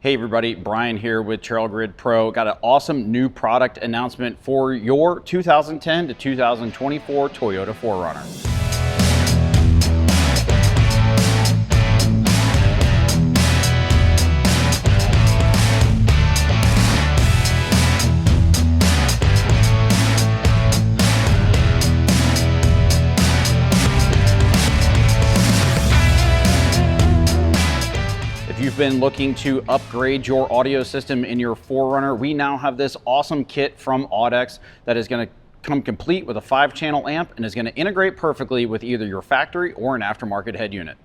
Hey everybody, Brian here with TrailGrid Pro. Got an awesome new product announcement for your 2010 to 2024 Toyota 4Runner. If you've been looking to upgrade your audio system in your 4Runner, we now have this awesome kit from AudX that is going to come complete with a 5-channel amp and is going to integrate perfectly with either your factory or an aftermarket head unit.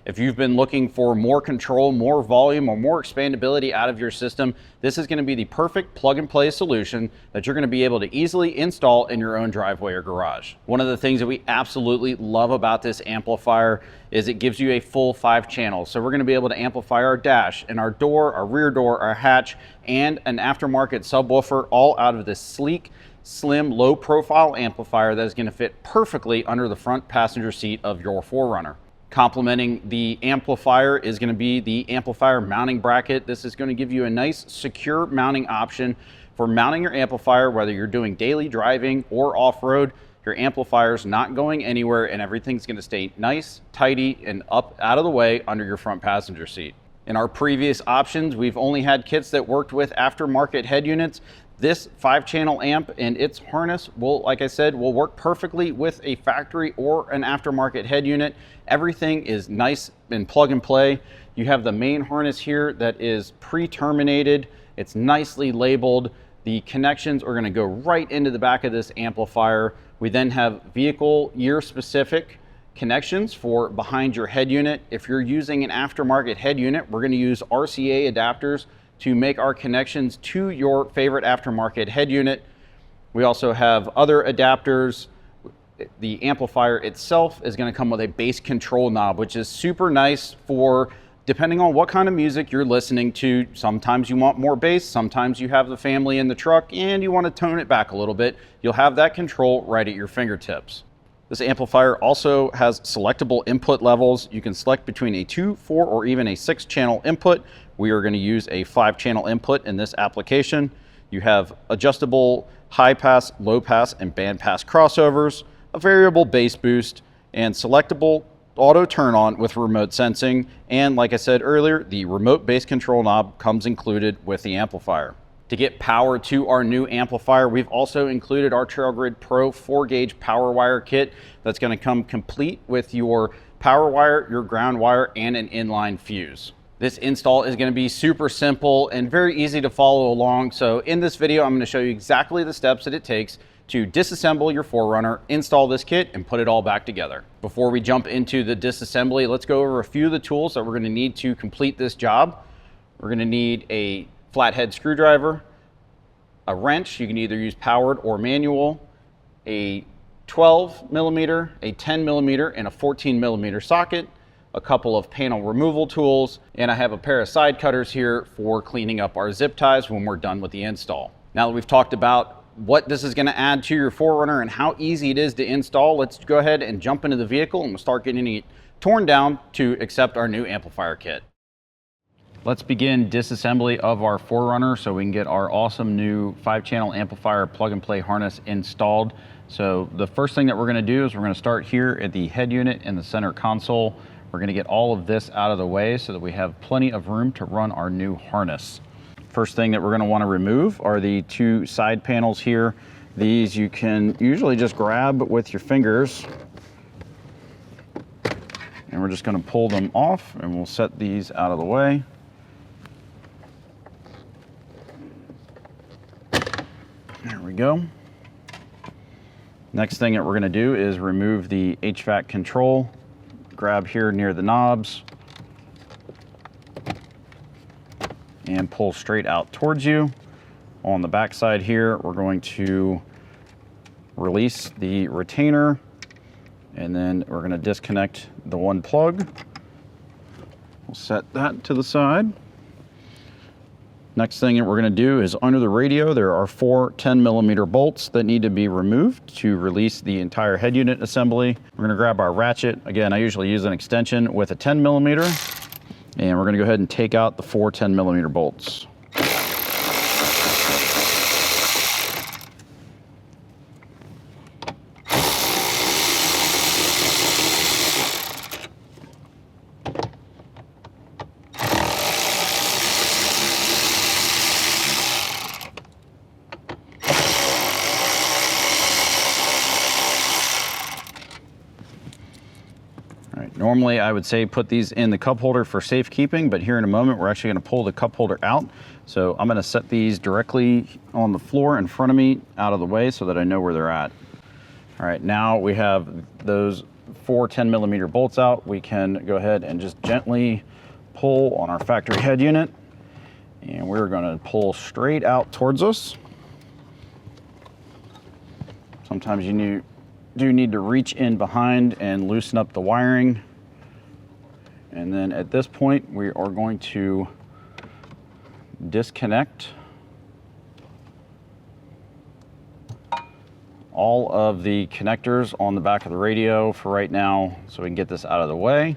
If you've been looking for more control, more volume, or more expandability out of your system, this is going to be the perfect plug-and-play solution that you're going to be able to easily install in your own driveway or garage. One of the things that we absolutely love about this amplifier is it gives you a full 5 channels. So we're going to be able to amplify our dash and our door, our rear door, our hatch, and an aftermarket subwoofer all out of this sleek, slim, low-profile amplifier that is going to fit perfectly under the front passenger seat of your 4Runner. Complementing the amplifier is going to be the amplifier mounting bracket. This is going to give you a nice secure mounting option for mounting your amplifier, whether you're doing daily driving or off-road. Your amplifier's not going anywhere and everything's going to stay nice, tidy, and up out of the way under your front passenger seat. In our previous options, we've only had kits that worked with aftermarket head units. This 5-channel amp and its harness will, like I said, will work perfectly with a factory or an aftermarket head unit. Everything is nice and plug and play. You have the main harness here that is pre-terminated. It's nicely labeled. The connections are going to go right into the back of this amplifier. We then have vehicle year specific connections for behind your head unit. If you're using an aftermarket head unit, we're going to use RCA adapters to make our connections to your favorite aftermarket head unit. We also have other adapters. The amplifier itself is going to come with a bass control knob, which is super nice for depending on what kind of music you're listening to. Sometimes you want more bass, sometimes you have the family in the truck and you want to tone it back a little bit. You'll have that control right at your fingertips. This amplifier also has selectable input levels. You can select between a 2, 4, or even a 6-channel input. We are going to use a 5-channel input in this application. You have adjustable high pass, low pass, and band pass crossovers, a variable bass boost, and selectable auto turn on with remote sensing. And like I said earlier, the remote bass control knob comes included with the amplifier. To get power to our new amplifier, we've also included our TrailGrid Pro 4-gauge power wire kit that's going to come complete with your power wire, your ground wire, and an inline fuse. This install is going to be super simple and very easy to follow along. So in this video, I'm going to show you exactly the steps that it takes to disassemble your 4Runner, install this kit, and put it all back together. Before we jump into the disassembly, let's go over a few of the tools that we're going to need to complete this job. We're going to need a flathead screwdriver, a wrench. You can either use powered or manual, a 12 millimeter, a 10 millimeter, and a 14 millimeter socket, a couple of panel removal tools, and I have a pair of side cutters here for cleaning up our zip ties when we're done with the install. Now that we've talked about what this is going to add to your 4Runner and how easy it is to install, let's go ahead and jump into the vehicle and we'll start getting it torn down to accept our new amplifier kit. Let's begin disassembly of our 4Runner so we can get our awesome new 5-channel amplifier plug-and-play harness installed. So the first thing that we're going to do is we're going to start here at the head unit in the center console. We're going to get all of this out of the way so that we have plenty of room to run our new harness. First thing that we're going to want to remove are the 2 side panels here. These you can usually just grab with your fingers. And we're just going to pull them off and we'll set these out of the way. There we go. Next thing that we're going to do is remove the HVAC control. Grab here near the knobs and pull straight out towards you. On the back side here, we're going to release the retainer and then we're going to disconnect the one plug. We'll set that to the side. Next thing that we're going to do is under the radio, there are 4 10 millimeter bolts that need to be removed to release the entire head unit assembly. We're going to grab our ratchet. Again, I usually use an extension with a 10 millimeter And we're gonna go ahead and take out the 4 10mm bolts. Normally, I would say put these in the cup holder for safekeeping, but here in a moment, we're actually gonna pull the cup holder out. So I'm gonna set these directly on the floor in front of me, out of the way, so that I know where they're at. All right, now we have those 4 10mm bolts out. We can go ahead and just gently pull on our factory head unit, and we're gonna pull straight out towards us. Sometimes you do need to reach in behind and loosen up the wiring. And then at this point, we are going to disconnect all of the connectors on the back of the radio for right now, so we can get this out of the way.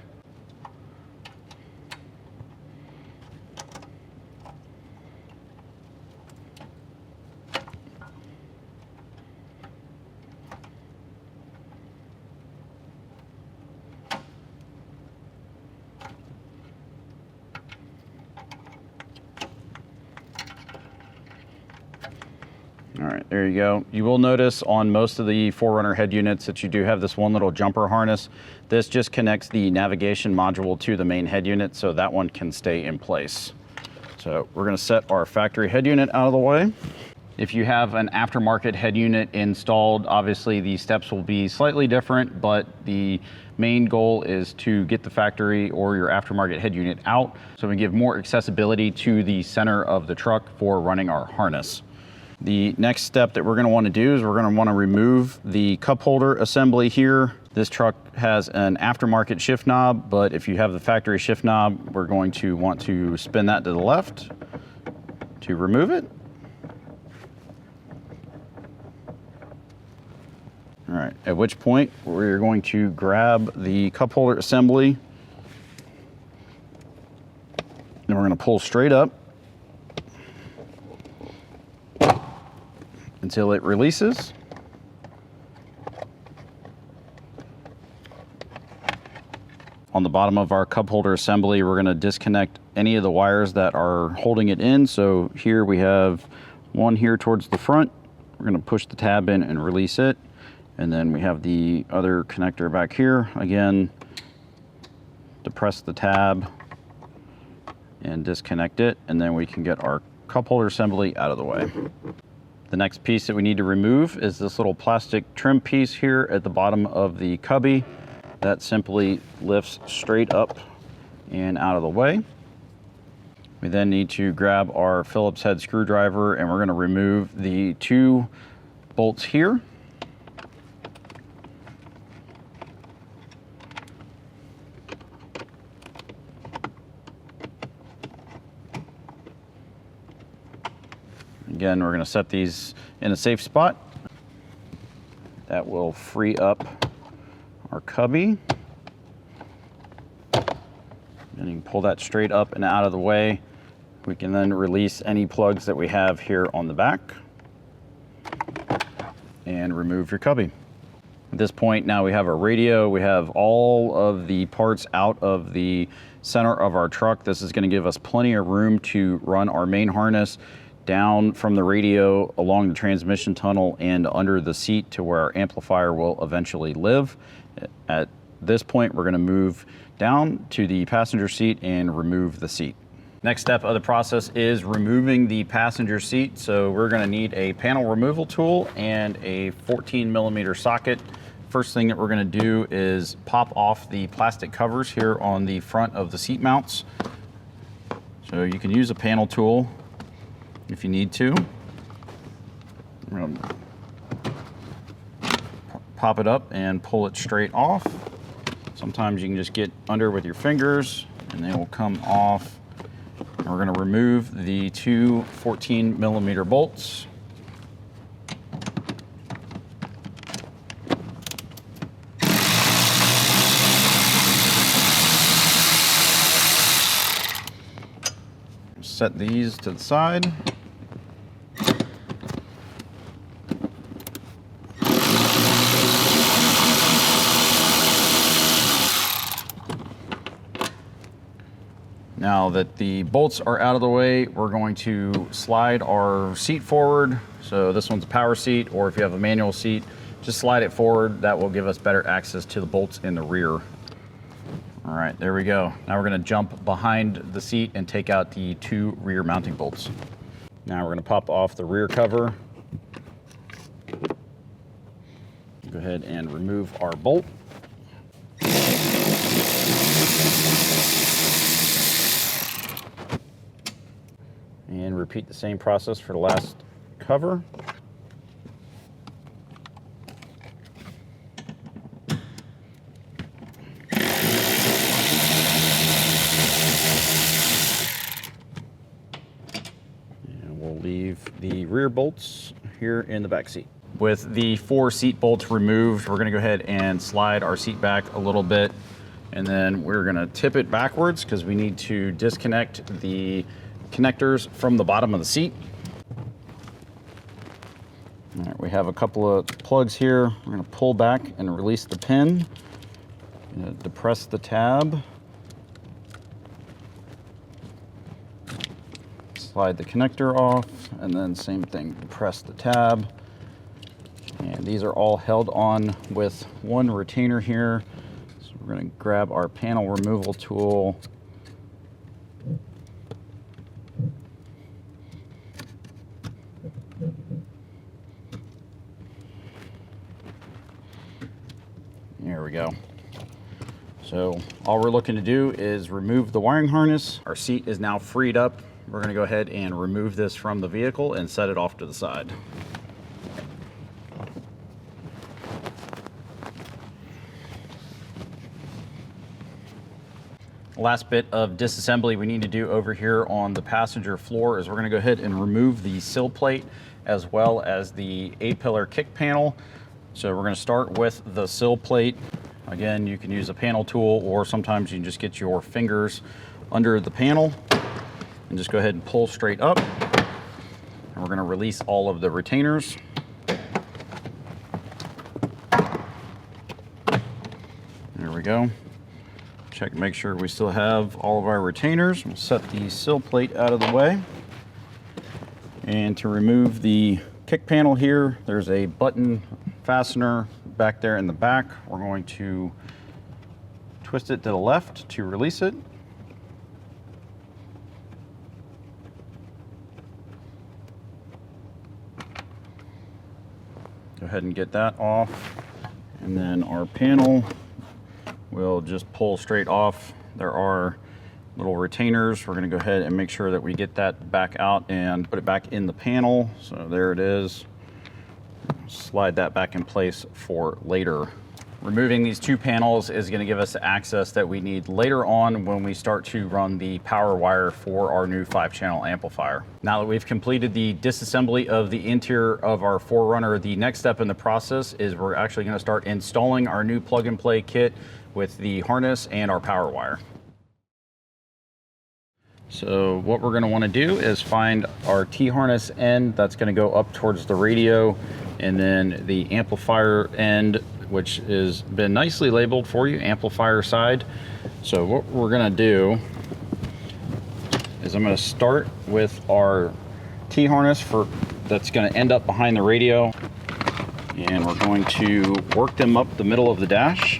All right, there you go. You will notice on most of the 4Runner head units that you do have this one little jumper harness. This just connects the navigation module to the main head unit, so that one can stay in place. So we're gonna set our factory head unit out of the way. If you have an aftermarket head unit installed, obviously the steps will be slightly different, but the main goal is to get the factory or your aftermarket head unit out so we give more accessibility to the center of the truck for running our harness. The next step that we're going to want to do is we're going to want to remove the cup holder assembly here. This truck has an aftermarket shift knob, but if you have the factory shift knob, we're going to want to spin that to the left to remove it. All right, at which point we're going to grab the cup holder assembly and we're going to pull straight up until it releases. On the bottom of our cup holder assembly, we're going to disconnect any of the wires that are holding it in. So here we have one here towards the front. We're going to push the tab in and release it. And then we have the other connector back here. Again, depress the tab and disconnect it, and then we can get our cup holder assembly out of the way. The next piece that we need to remove is this little plastic trim piece here at the bottom of the cubby. That simply lifts straight up and out of the way. We then need to grab our Phillips head screwdriver and we're going to remove the 2 bolts here. Again, we're going to set these in a safe spot. That will free up our cubby. And you can pull that straight up and out of the way. We can then release any plugs that we have here on the back and remove your cubby. At this point, now we have our radio. We have all of the parts out of the center of our truck. This is going to give us plenty of room to run our main harness down from the radio along the transmission tunnel and under the seat to where our amplifier will eventually live. At this point, we're going to move down to the passenger seat and remove the seat. Next step of the process is removing the passenger seat. So we're going to need a panel removal tool and a 14mm socket. First thing that we're going to do is pop off the plastic covers here on the front of the seat mounts. So you can use a panel tool if you need to. I'm going to pop it up and pull it straight off. Sometimes you can just get under with your fingers and they will come off. And we're going to remove the 2 14mm bolts. set these to the side. Now that the bolts are out of the way, we're going to slide our seat forward. So this one's a power seat, or if you have a manual seat, just slide it forward. That will give us better access to the bolts in the rear. All right, there we go. Now we're gonna jump behind the seat and take out the 2 rear mounting bolts. Now we're gonna pop off the rear cover. Go ahead and remove our bolt. And repeat the same process for the last cover. And we'll leave the rear bolts here in the back seat. With the 4 seat bolts removed, we're gonna go ahead and slide our seat back a little bit, and then we're gonna tip it backwards because we need to disconnect the connectors from the bottom of the seat. All right, we have a couple of plugs here. We're going to pull back and release the pin. Depress the tab. Slide the connector off, and then same thing, depress the tab. And these are all held on with one retainer here. So we're going to grab our panel removal tool. There we go. So all we're looking to do is remove the wiring harness. Our seat is now freed up. We're going to go ahead and remove this from the vehicle and set it off to the side. Last bit of disassembly we need to do over here on the passenger floor is we're going to go ahead and remove the sill plate as well as the A-pillar kick panel. So we're going to start with the sill plate. Again, you can use a panel tool, or sometimes you can just get your fingers under the panel and just go ahead and pull straight up. And we're going to release all of the retainers. There we go. Check, make sure we still have all of our retainers. We'll set the sill plate out of the way. And to remove the kick panel here, there's a button fastener back there in the back. We're going to twist it to the left to release it. Go ahead and get that off. And then our panel will just pull straight off. There are little retainers. We're going to go ahead and make sure that we get that back out and put it back in the panel. So there it is. Slide that back in place for later. Removing these 2 panels is going to give us the access that we need later on when we start to run the power wire for our new 5-channel amplifier. Now that we've completed the disassembly of the interior of our 4Runner, the next step in the process is we're actually going to start installing our new plug-and-play kit with the harness and our power wire. So what we're going to want to do is find our T-harness end that's going to go up towards the radio, and then the amplifier end, which has been nicely labeled for you, amplifier side. So what we're going to do is I'm going to start with our T-harness that's going to end up behind the radio, and we're going to work them up the middle of the dash.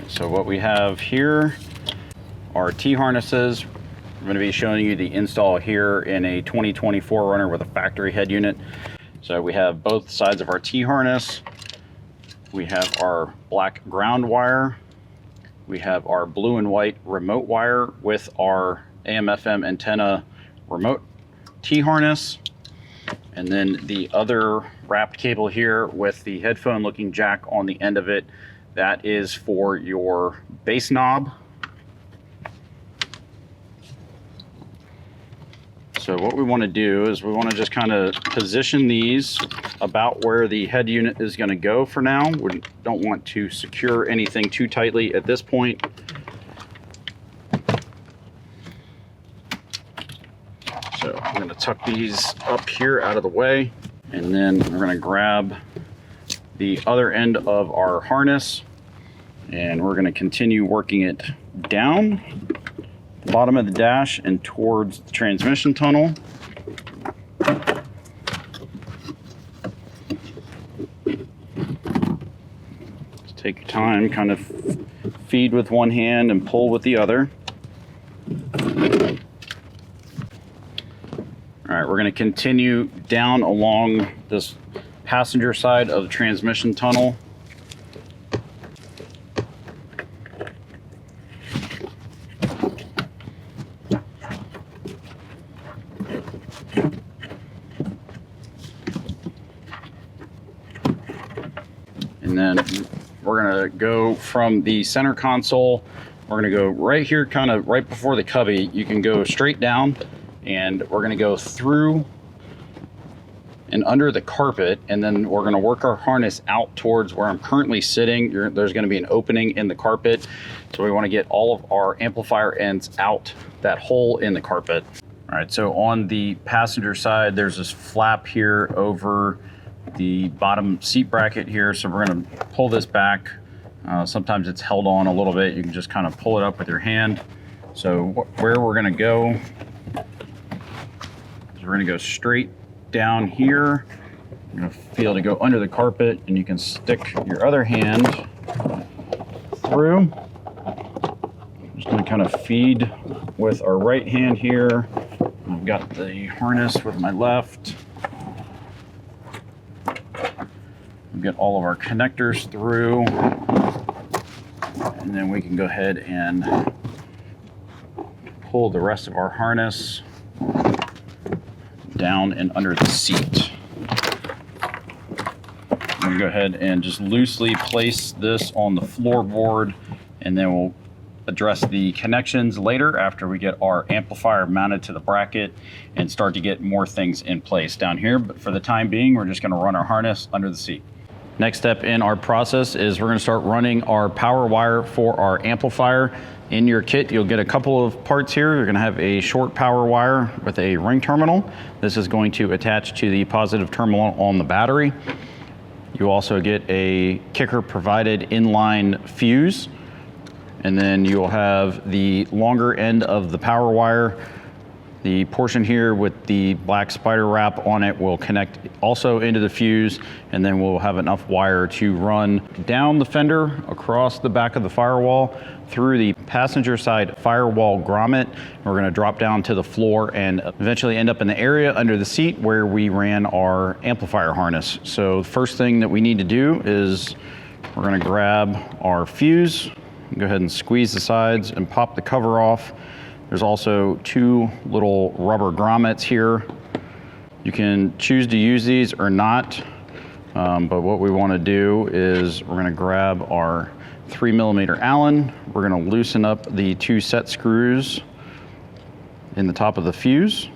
So what we have here are T-harnesses. I'm going to be showing you the install here in a 2020 4Runner with a factory head unit. So we have both sides of our T-harness. We have our black ground wire. We have our blue and white remote wire with our AM/FM antenna remote T-harness. And then the other wrapped cable here with the headphone looking jack on the end of it. That is for your bass knob. So what we want to do is we want to just kind of position these about where the head unit is going to go for now. We don't want to secure anything too tightly at this point. So I'm going to tuck these up here out of the way, and then we're going to grab the other end of our harness, and we're going to continue working it down the bottom of the dash and towards the transmission tunnel. Just take your time, kind of feed with one hand and pull with the other. All right, we're going to continue down along this passenger side of the transmission tunnel. And then we're going to go from the center console. We're going to go right here, kind of right before the cubby. You can go straight down, and we're going to go through and under the carpet, and then we're going to work our harness out towards where I'm currently sitting. There's going to be an opening in the carpet, so we want to get all of our amplifier ends out that hole in the carpet. All right, so on the passenger side, there's this flap here over the bottom seat bracket here, so we're going to pull this back. Sometimes it's held on a little bit. You can just kind of pull it up with your hand. So where we're going to go is we're going to go straight down here. You're going to feel to go under the carpet, and you can stick your other hand through. I'm just going to kind of feed with our right hand here. I've got the harness with my left. We've got all of our connectors through, and then we can go ahead and pull the rest of our harness down and under the seat. I'm going to go ahead and just loosely place this on the floorboard, and then we'll address the connections later after we get our amplifier mounted to the bracket and start to get more things in place down here. But for the time being, we're just going to run our harness under the seat. Next step in our process is we're going to start running our power wire for our amplifier. In your kit, you'll get a couple of parts here. You're going to have a short power wire with a ring terminal. This is going to attach to the positive terminal on the battery. You also get a kicker provided inline fuse, and then you'll have the longer end of the power wire. The portion here with the black spider wrap on it will connect also into the fuse, and then we'll have enough wire to run down the fender, across the back of the firewall, through the passenger side firewall grommet. We're going to drop down to the floor and eventually end up in the area under the seat where we ran our amplifier harness. So the first thing that we need to do is we're going to grab our fuse, go ahead and squeeze the sides and pop the cover off. There's also two little rubber grommets here. You can choose to use these or not, but what we want to do is we're going to grab our 3mm Allen. We're going to loosen up the two set screws in the top of the fuse.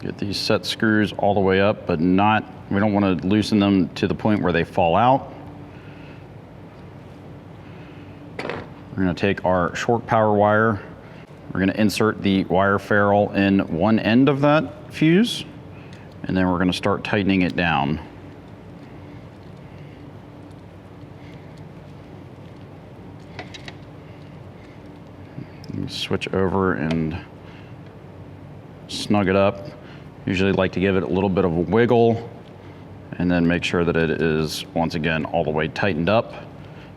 Get these set screws all the way up, but we don't want to loosen them to the point where they fall out. We're going to take our short power wire. We're going to insert the wire ferrule in one end of that fuse, and then we're going to start tightening it down. Switch over and snug it up. Usually like to give it a little bit of a wiggle, and then make sure that it is once again all the way tightened up,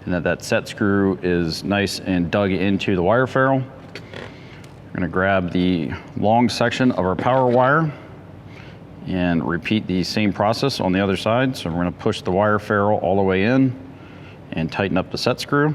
and that set screw is nice and dug into the wire ferrule. We're going to grab the long section of our power wire and repeat the same process on the other side. So we're going to push the wire ferrule all the way in and tighten up the set screw.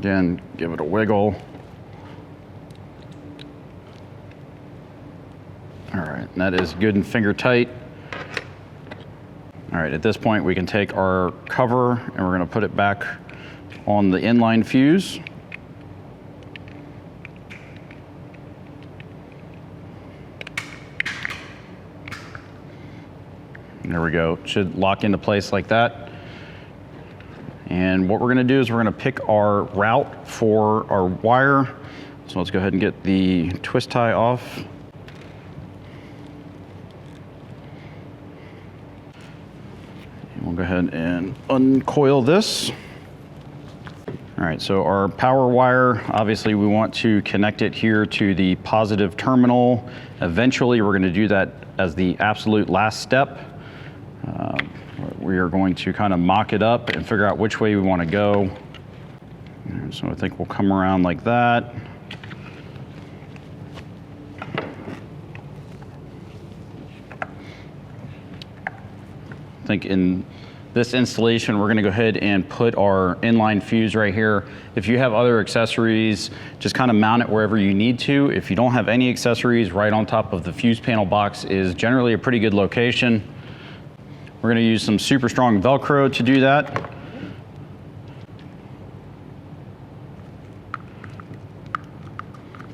Again, give it a wiggle. All right, and that is good and finger tight. All right, at this point we can take our cover and we're gonna put it back on the inline fuse. There we go, it should lock into place like that. And what we're gonna do is we're gonna pick our route for our wire. So let's go ahead and get the twist tie off. And we'll go ahead and uncoil this. All right, so our power wire, obviously we want to connect it here to the positive terminal. Eventually we're gonna do that as the absolute last step. We are going to kind of mock it up and figure out which way we want to go. And so I think we'll come around like that. I think in this installation, we're going to go ahead and put our inline fuse right here. If you have other accessories, just kind of mount it wherever you need to. If you don't have any accessories, right on top of the fuse panel box is generally a pretty good location. We're going to use some super strong Velcro to do that.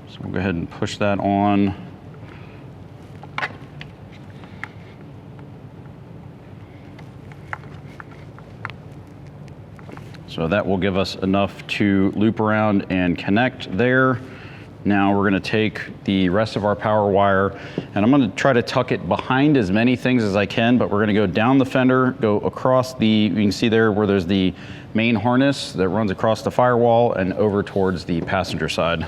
So we'll go ahead and push that on. So that will give us enough to loop around and connect there. Now we're gonna take the rest of our power wire and I'm gonna try to tuck it behind as many things as I can, but we're gonna go down the fender, go across you can see there where there's the main harness that runs across the firewall and over towards the passenger side.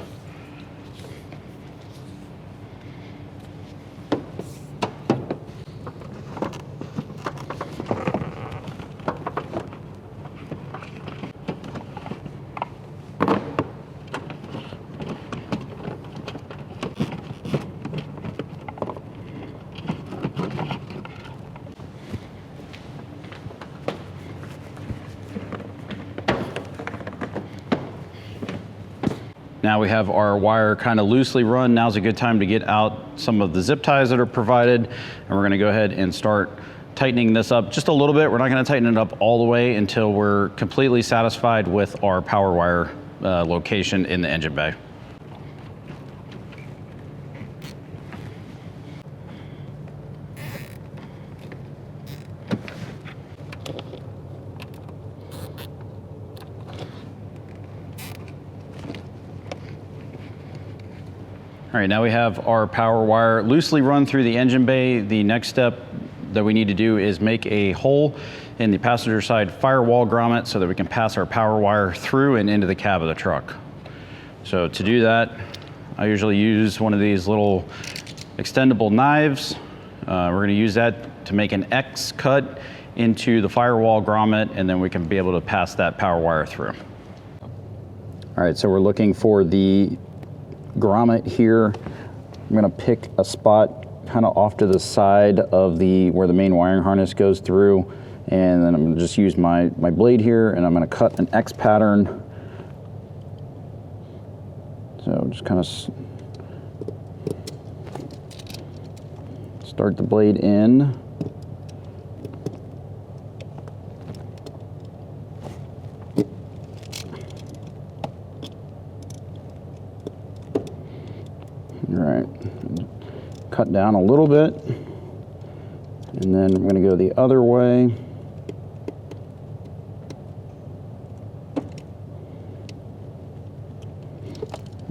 Now we have our wire kind of loosely run. Now's a good time to get out some of the zip ties that are provided. And we're gonna go ahead and start tightening this up just a little bit. We're not gonna tighten it up all the way until we're completely satisfied with our power wire location in the engine bay. All right, now we have our power wire loosely run through the engine bay. The next step that we need to do is make a hole in the passenger side firewall grommet so that we can pass our power wire through and into the cab of the truck. So to do that, I usually use one of these little extendable knives. We're gonna use that to make an X cut into the firewall grommet, and then we can be able to pass that power wire through. All right, so we're looking for the grommet here. I'm gonna pick a spot kind of off to the side of where the main wiring harness goes through, and then I'm gonna just use my blade here and I'm gonna cut an X pattern. So just kind of start the blade in. All right, cut down a little bit, and then I'm going to go the other way.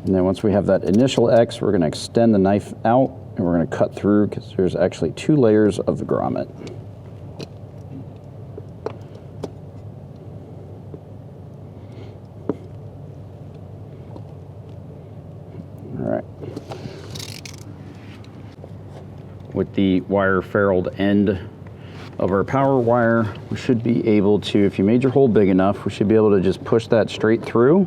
And then once we have that initial X, we're going to extend the knife out and we're going to cut through because there's actually 2 layers of the grommet. With the wire ferruled end of our power wire, we should be able to, if you made your hole big enough, we should be able to just push that straight through.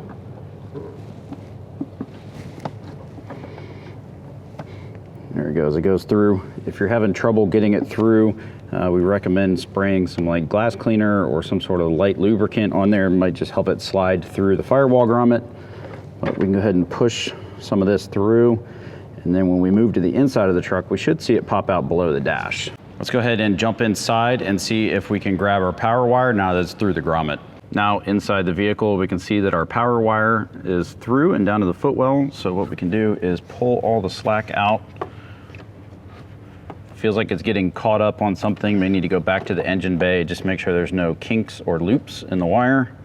There it goes through. If you're having trouble getting it through, We recommend spraying some like glass cleaner or some sort of light lubricant on there. It might just help it slide through the firewall grommet. But we can go ahead and push some of this through. And then when we move to the inside of the truck, we should see it pop out below the dash. Let's go ahead and jump inside and see if we can grab our power wire now that it's through the grommet. Now inside the vehicle, we can see that our power wire is through and down to the footwell. So what we can do is pull all the slack out. Feels like it's getting caught up on something. May need to go back to the engine bay, just make sure there's no kinks or loops in the wire.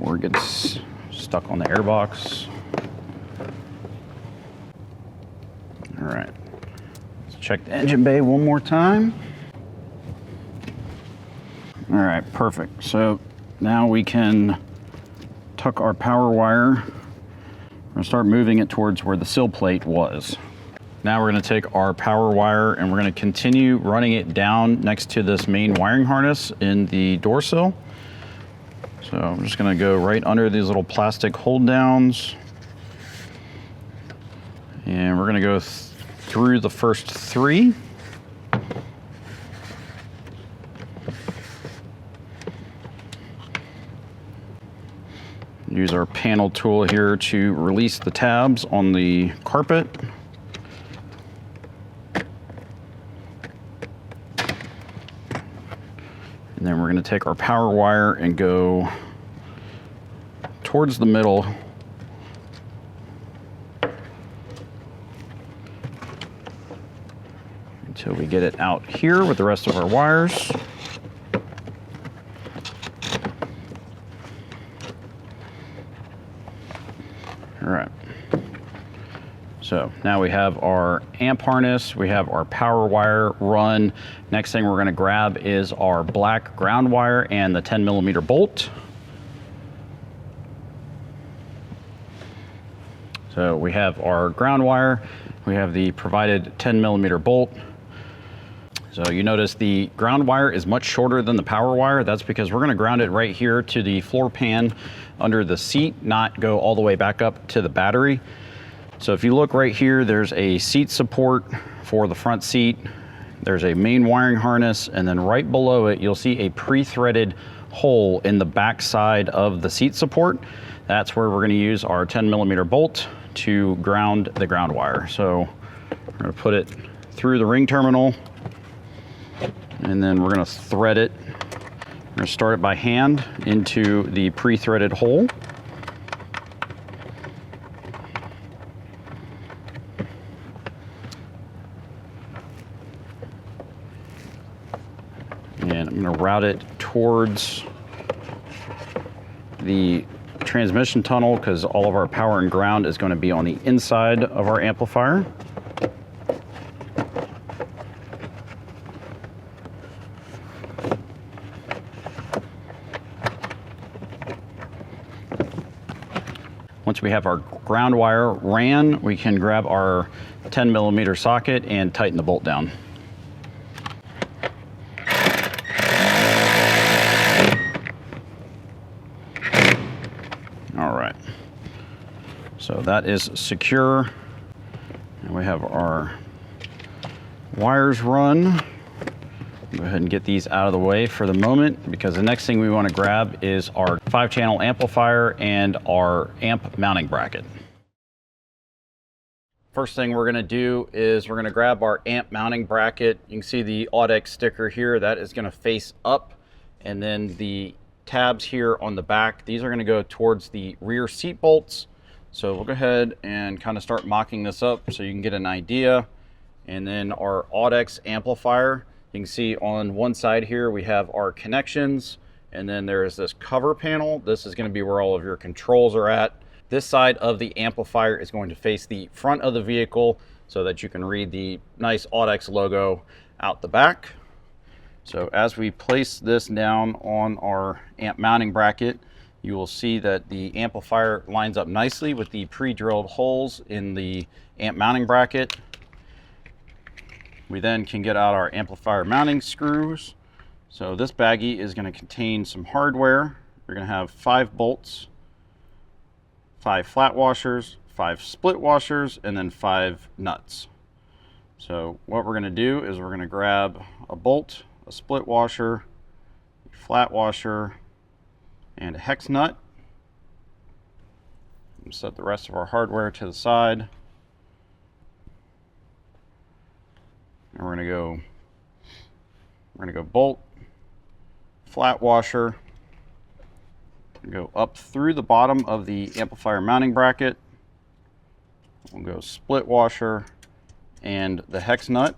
Or it gets stuck on the airbox. All right, let's check the engine bay one more time. All right, perfect. So now we can tuck our power wire. We're gonna start moving it towards where the sill plate was. Now we're gonna take our power wire and we're gonna continue running it down next to this main wiring harness in the door sill. So I'm just gonna go right under these little plastic hold downs. And we're gonna go through the first 3. Use our panel tool here to release the tabs on the carpet. And then we're going to take our power wire and go towards the middle until we get it out here with the rest of our wires. All right, so now we have our amp harness, we have our power wire run. Next thing we're gonna grab is our black ground wire and the 10mm bolt. So we have our ground wire, we have the provided 10mm bolt. So you notice the ground wire is much shorter than the power wire. That's because we're gonna ground it right here to the floor pan under the seat, not go all the way back up to the battery. So if you look right here, there's a seat support for the front seat. There's a main wiring harness, and then right below it, you'll see a pre-threaded hole in the back side of the seat support. That's where we're gonna use our 10mm bolt to ground the ground wire. So we're gonna put it through the ring terminal, and then we're gonna thread it. We're gonna start it by hand into the pre-threaded hole. And I'm gonna route it towards the transmission tunnel because all of our power and ground is gonna be on the inside of our amplifier. Once we have our ground wire ran, we can grab our 10mm socket and tighten the bolt down. All right, so that is secure. And we have our wires run. Go ahead and get these out of the way for the moment because the next thing we want to grab is our 5-channel amplifier and our amp mounting bracket. First thing we're going to do is we're going to grab our amp mounting bracket. You can see the AudX sticker here. That is going to face up, and then the tabs here on the back, these are going to go towards the rear seat bolts. So we'll go ahead and kind of start mocking this up so you can get an idea. And then our AudX amplifier. You can see on one side here we have our connections, and then there is this cover panel. This is going to be where all of your controls are at. This side of the amplifier is going to face the front of the vehicle so that you can read the nice AudX logo out the back. So as we place this down on our amp mounting bracket, you will see that the amplifier lines up nicely with the pre-drilled holes in the amp mounting bracket. We then can get out our amplifier mounting screws. So this baggie is going to contain some hardware. We're going to have 5 bolts, 5 flat washers, 5 split washers, and then 5 nuts. So what we're going to do is we're going to grab a bolt, a split washer, a flat washer, and a hex nut. And set the rest of our hardware to the side. And we're going to go bolt, flat washer, go up through the bottom of the amplifier mounting bracket. We'll go split washer and the hex nut.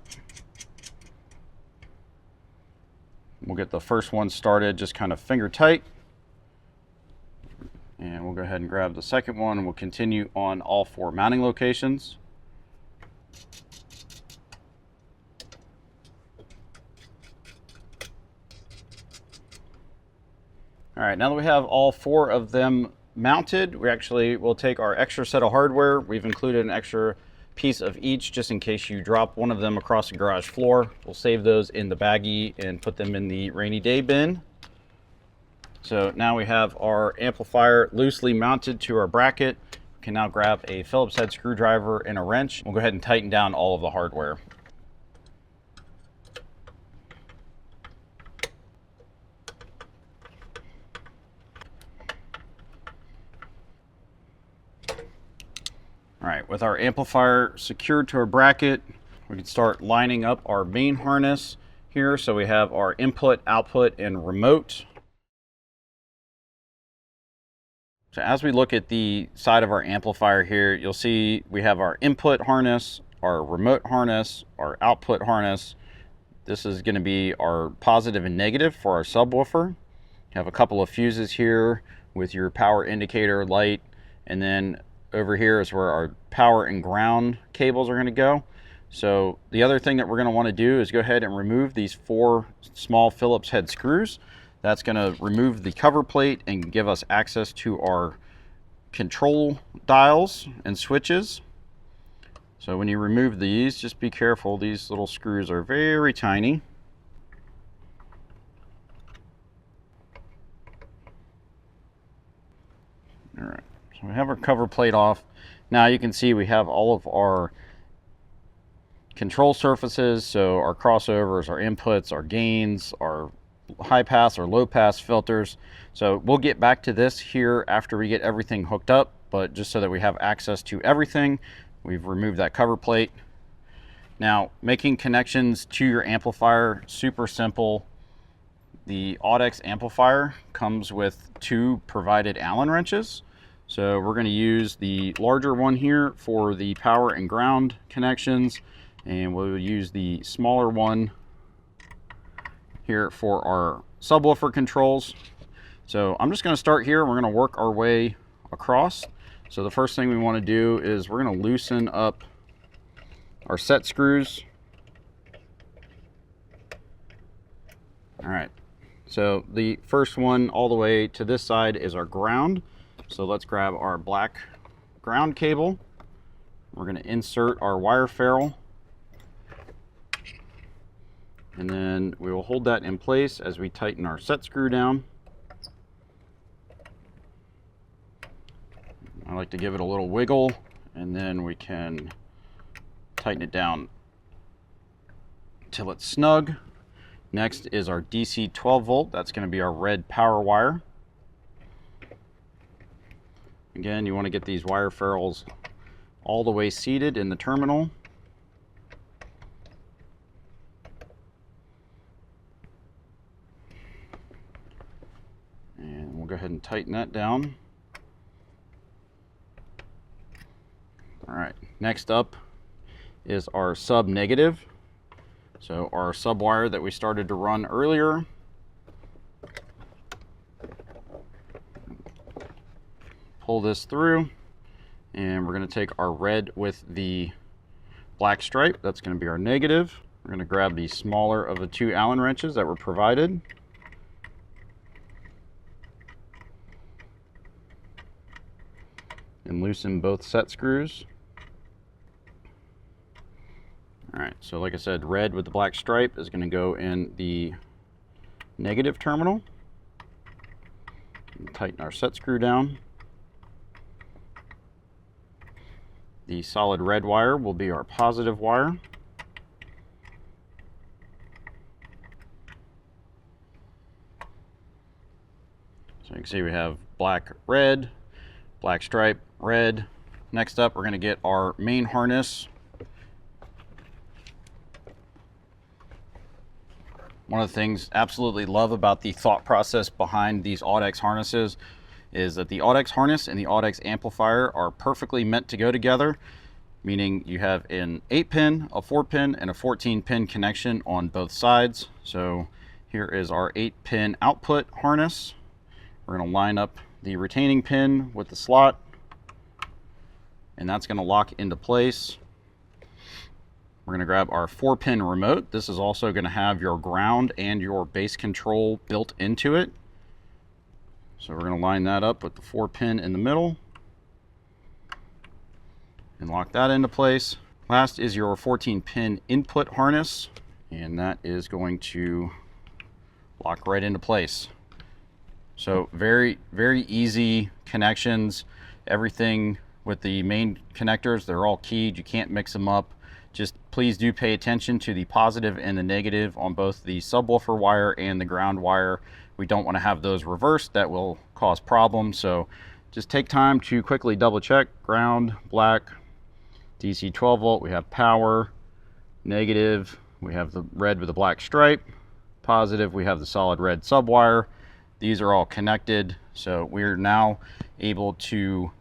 We'll get the first one started just kind of finger tight. And we'll go ahead and grab the second one, and we'll continue on all 4 mounting locations. All right, now that we have all 4 of them mounted, we actually will take our extra set of hardware. We've included an extra piece of each just in case you drop one of them across the garage floor. We'll save those in the baggie and put them in the rainy day bin. So now we have our amplifier loosely mounted to our bracket. We can now grab a Phillips head screwdriver and a wrench. We'll go ahead and tighten down all of the hardware. All right, with our amplifier secured to our bracket, we can start lining up our main harness here. So we have our input, output, and remote. So as we look at the side of our amplifier here, you'll see we have our input harness, our remote harness, our output harness. This is going to be our positive and negative for our subwoofer. You have a couple of fuses here with your power indicator light, and then over here is where our power and ground cables are going to go. So the other thing that we're going to want to do is go ahead and remove these 4 small Phillips head screws. That's going to remove the cover plate and give us access to our control dials and switches. So when you remove these, just be careful. These little screws are very tiny. All right, so we have our cover plate off. Now you can see we have all of our control surfaces, so our crossovers, our inputs, our gains, our high pass or low pass filters. So we'll get back to this here after we get everything hooked up, but just so that we have access to everything, we've removed that cover plate. Now, making connections to your amplifier, super simple. The AudX amplifier comes with 2 provided Allen wrenches. So we're going to use the larger one here for the power and ground connections, and we'll use the smaller one here for our subwoofer controls. So I'm just going to start here. We're going to work our way across. So the first thing we want to do is we're going to loosen up our set screws. All right, so the first one all the way to this side is our ground. So let's grab our black ground cable. We're going to insert our wire ferrule, and then we will hold that in place as we tighten our set screw down. I like to give it a little wiggle, and then we can tighten it down till it's snug. Next is our DC 12 volt. That's going to be our red power wire. Again, you want to get these wire ferrules all the way seated in the terminal. And we'll go ahead and tighten that down. All right, next up is our sub negative. So our sub wire that we started to run earlier. Pull this through, and we're going to take our red with the black stripe. That's going to be our negative. We're going to grab the smaller of the 2 Allen wrenches that were provided. And loosen both set screws. All right, so like I said, red with the black stripe is going to go in the negative terminal. Tighten our set screw down. The solid red wire will be our positive wire. see we have black, red, black stripe, red. Next up, we're going to get our main harness. One of the things I absolutely love about the thought process behind these AudX harnesses is that the AudX harness and the AudX amplifier are perfectly meant to go together, meaning you have an 8-pin, a 4-pin, and a 14-pin connection on both sides. So here is our 8-pin output harness. We're going to line up the retaining pin with the slot, and that's going to lock into place. We're going to grab our 4-pin remote. This is also going to have your ground and your bass control built into it. So we're going to line that up with the 4-pin in the middle and lock that into place. Last is your 14-pin input harness, and that is going to lock right into place. So very, very easy connections. Everything with the main connectors, they're all keyed. You can't mix them up. Just please do pay attention to the positive and the negative on both the subwoofer wire and the ground wire. We don't want to have those reversed. That will cause problems. So just take time to quickly double check. Ground, black, DC 12 volt. We have power, negative. We have the red with the black stripe. Positive, we have the solid red subwire. These are all connected. So we're now able to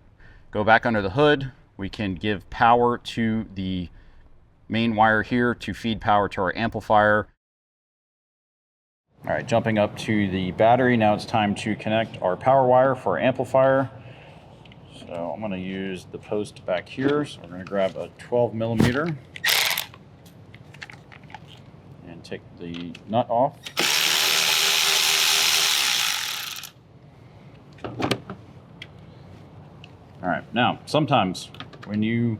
go back under the hood. We can give power to the main wire here to feed power to our amplifier. All right, jumping up to the battery, now it's time to connect our power wire for our amplifier. So I'm going to use the post back here. So we're going to grab a 12mm and take the nut off. All right, now sometimes when you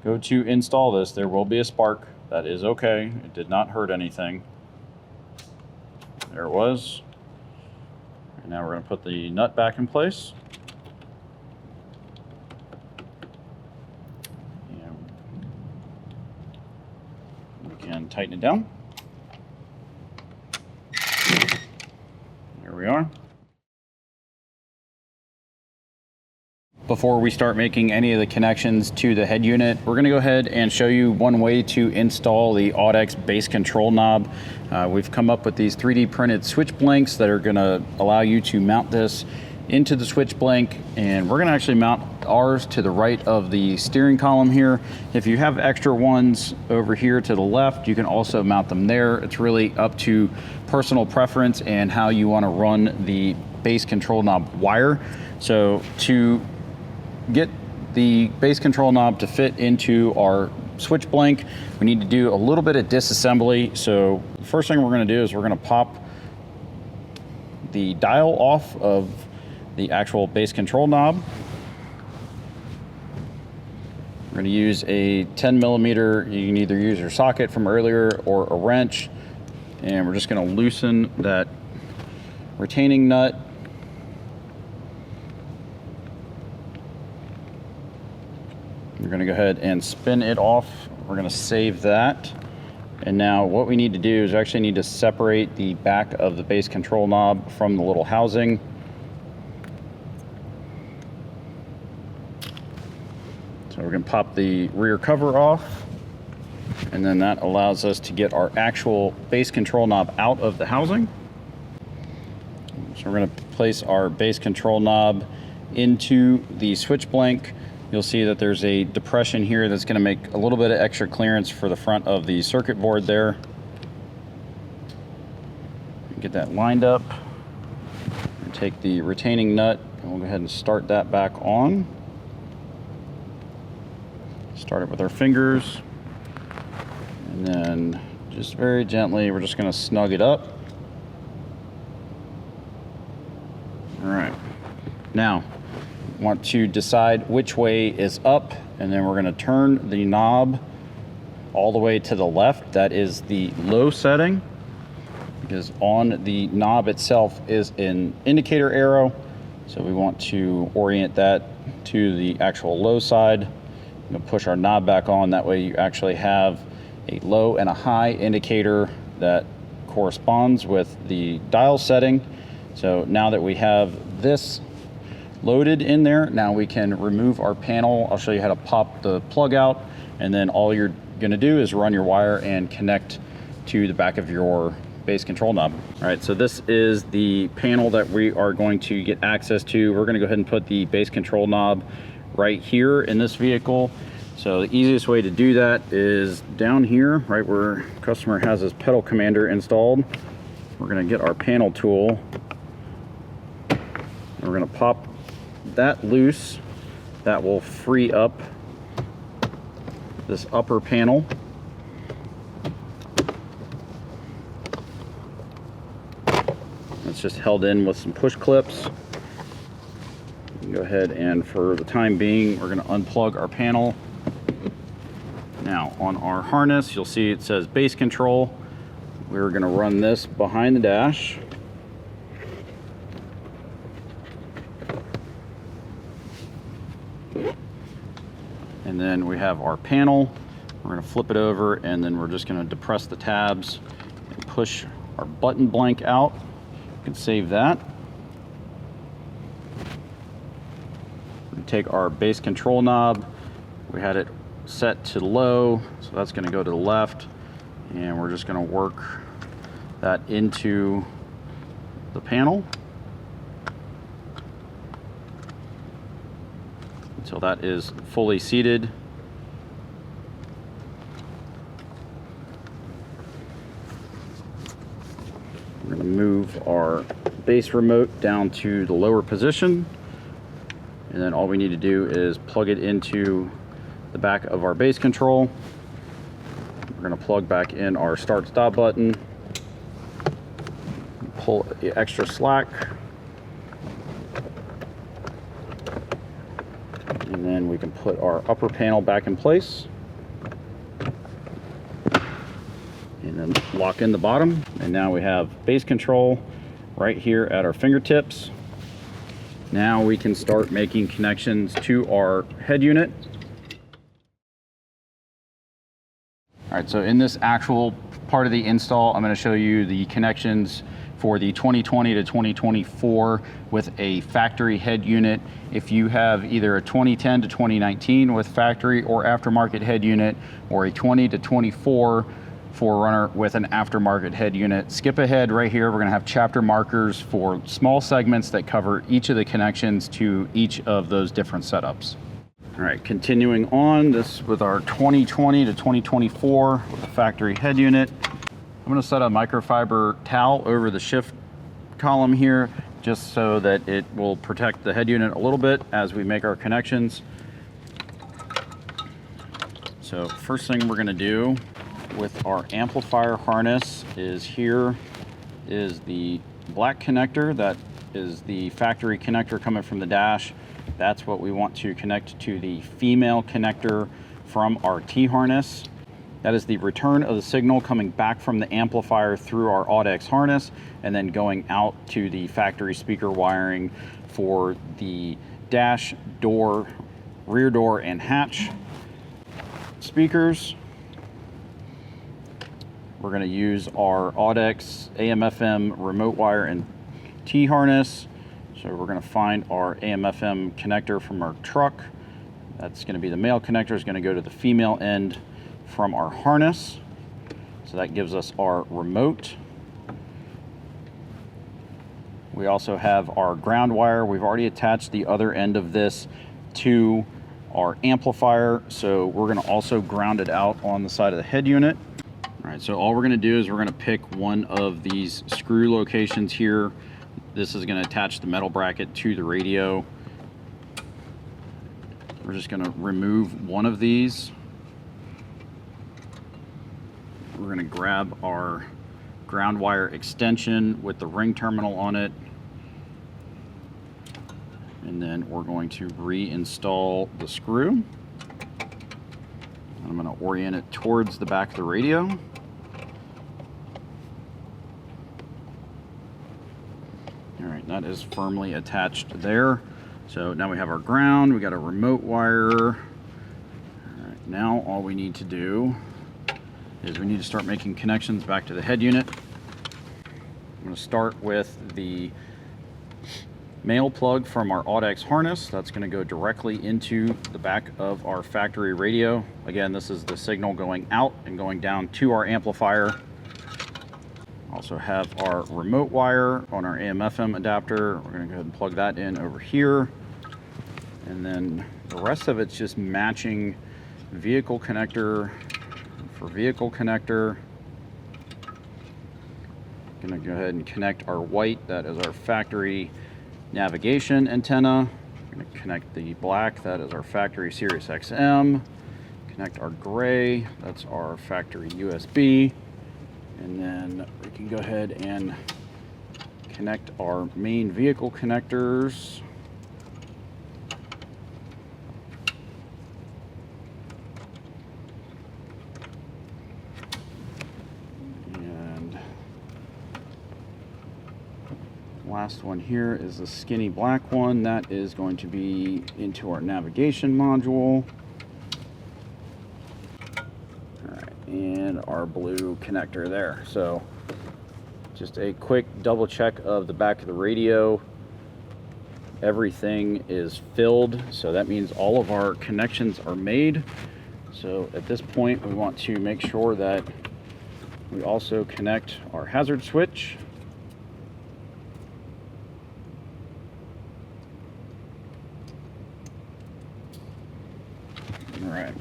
go to install this, there will be a spark. That is okay. It did not hurt anything. There it was. And now we're going to put the nut back in place. And we can tighten it down. There we are. Before we start making any of the connections to the head unit, we're going to go ahead and show you one way to install the AudX bass control knob. We've come up with these 3D printed switch blanks that are going to allow you to mount this into the switch blank, and we're going to actually mount ours to the right of the steering column here. If you have extra ones over here to the left, you can also mount them there. It's really up to personal preference and how you want to run the bass control knob wire. So to get the bass control knob to fit into our switch blank, we need to do a little bit of disassembly. So the first thing we're going to do is we're going to pop the dial off of the actual bass control knob. We're going to use a 10mm. You can either use your socket from earlier or a wrench, and we're just going to loosen that retaining nut. We're going to go ahead and spin it off. We're going to save that. And now what we need to do is actually need to separate the back of the bass control knob from the little housing. So we're going to pop the rear cover off, and then that allows us to get our actual bass control knob out of the housing. So we're going to place our bass control knob into the switch blank. You'll see that there's a depression here that's going to make a little bit of extra clearance for the front of the circuit board there. Get that lined up. And take the retaining nut, and we'll go ahead and start that back on. Start it with our fingers, and then just very gently, we're just going to snug it up. All right. Now, want to decide which way is up, and then we're going to turn the knob all the way to the left. That is the low setting, because on the knob itself is an indicator arrow, so we want to orient that to the actual low side. We'll push our knob back on. That way you actually have a low and a high indicator that corresponds with the dial setting. So now that we have this loaded in there, now we can remove our panel. I'll show you how to pop the plug out, and then all you're gonna do is run your wire and connect to the back of your bass control knob. All right, so this is the panel that we are going to get access to. We're gonna go ahead and put the bass control knob right here in this vehicle. So the easiest way to do that is down here, right where customer has his pedal commander installed. We're gonna get our panel tool, and we're gonna pop that loose. That will free up this upper panel. It's just held in with some push clips. Go ahead and, for the time being, we're going to unplug our panel. Now on our harness, you'll see it says bass control. We're going to run this behind the dash. And then we have our panel. We're going to flip it over, and then we're just going to depress the tabs and push our button blank out. You can save that. We take our bass control knob. We had it set to low, so that's going to go to the left, and we're just going to work that into the panel until that is fully seated. We're going to move our bass remote down to the lower position, and then all we need to do is plug it into the back of our bass control. We're going to plug back in our start stop button, pull the extra slack, and then we can put our upper panel back in place, and then lock in the bottom. And now we have bass control right here at our fingertips. Now we can start making connections to our head unit. All right, so in this actual part of the install, I'm going to show you the connections for the 2020 to 2024 with a factory head unit. If you have either a 2010 to 2019 with factory or aftermarket head unit, or a 20 to 24 4Runner with an aftermarket head unit, skip ahead right here. We're going to have chapter markers for small segments that cover each of the connections to each of those different setups. All right, continuing on this with our 2020 to 2024 with the factory head unit. I'm going to set a microfiber towel over the shift column here, just so that it will protect the head unit a little bit as we make our connections. So first thing we're going to do with our amplifier harness is, here is the black connector. That is the factory connector coming from the dash. That's what we want to connect to the female connector from our T-harness. That is the return of the signal coming back from the amplifier through our AudX harness, and then going out to the factory speaker wiring for the dash, door, rear door, and hatch speakers. We're going to use our AudX AM/FM remote wire and T-harness. So we're going to find our AM/FM connector from our truck. That's going to be the male connector, is going to go to the female end from our harness. So that gives us our remote. We also have our ground wire. We've already attached the other end of this to our amplifier, so we're going to also ground it out on the side of the head unit. All right, so all we're going to do is we're going to pick one of these screw locations here. This is going to attach the metal bracket to the radio. We're just going to remove one of these. We're going to grab our ground wire extension with the ring terminal on it, and then we're going to reinstall the screw. I'm going to orient it towards the back of the radio. All right, that is firmly attached there. So now we have our ground, we got a remote wire. All right, now all we need to do is we need to start making connections back to the head unit. I'm going to start with the male plug from our AudX harness. That's going to go directly into the back of our factory radio. Again, this is the signal going out and going down to our amplifier. Also have our remote wire on our AM/FM adapter. We're going to go ahead and plug that in over here. And then the rest of it's just matching vehicle connector for vehicle connector. Going to go ahead and connect our white, that is our factory navigation antenna. We're going to connect the black, that is our factory Sirius XM. Connect our gray, that's our factory USB. And then we can go ahead and connect our main vehicle connectors. And last one here is the skinny black one. That is going to be into our navigation module. And our blue connector there. So just a quick double check of the back of the radio. Everything is filled, so that means all of our connections are made. So at this point we want to make sure that we also connect our hazard switch. All right.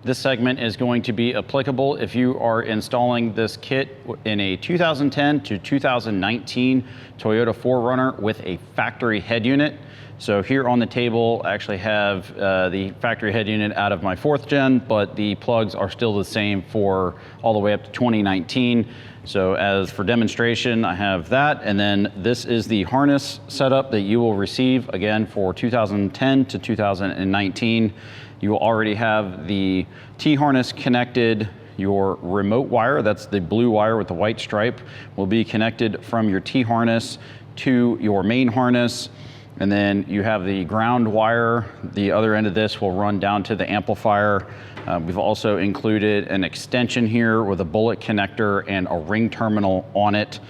This segment is going to be applicable if you are installing this kit in a 2010 to 2019 Toyota 4Runner with a factory head unit. So here on the table, I actually have the factory head unit out of my 4th gen, but the plugs are still the same for all the way up to 2019. So as for demonstration, I have that, and then this is the harness setup that you will receive, again, for 2010 to 2019. You will already have the T-harness connected. Your remote wire, that's the blue wire with the white stripe, will be connected from your T-harness to your main harness. And then you have the ground wire. The other end of this will run down to the amplifier. We've also included an extension here with a bullet connector and a ring terminal on it.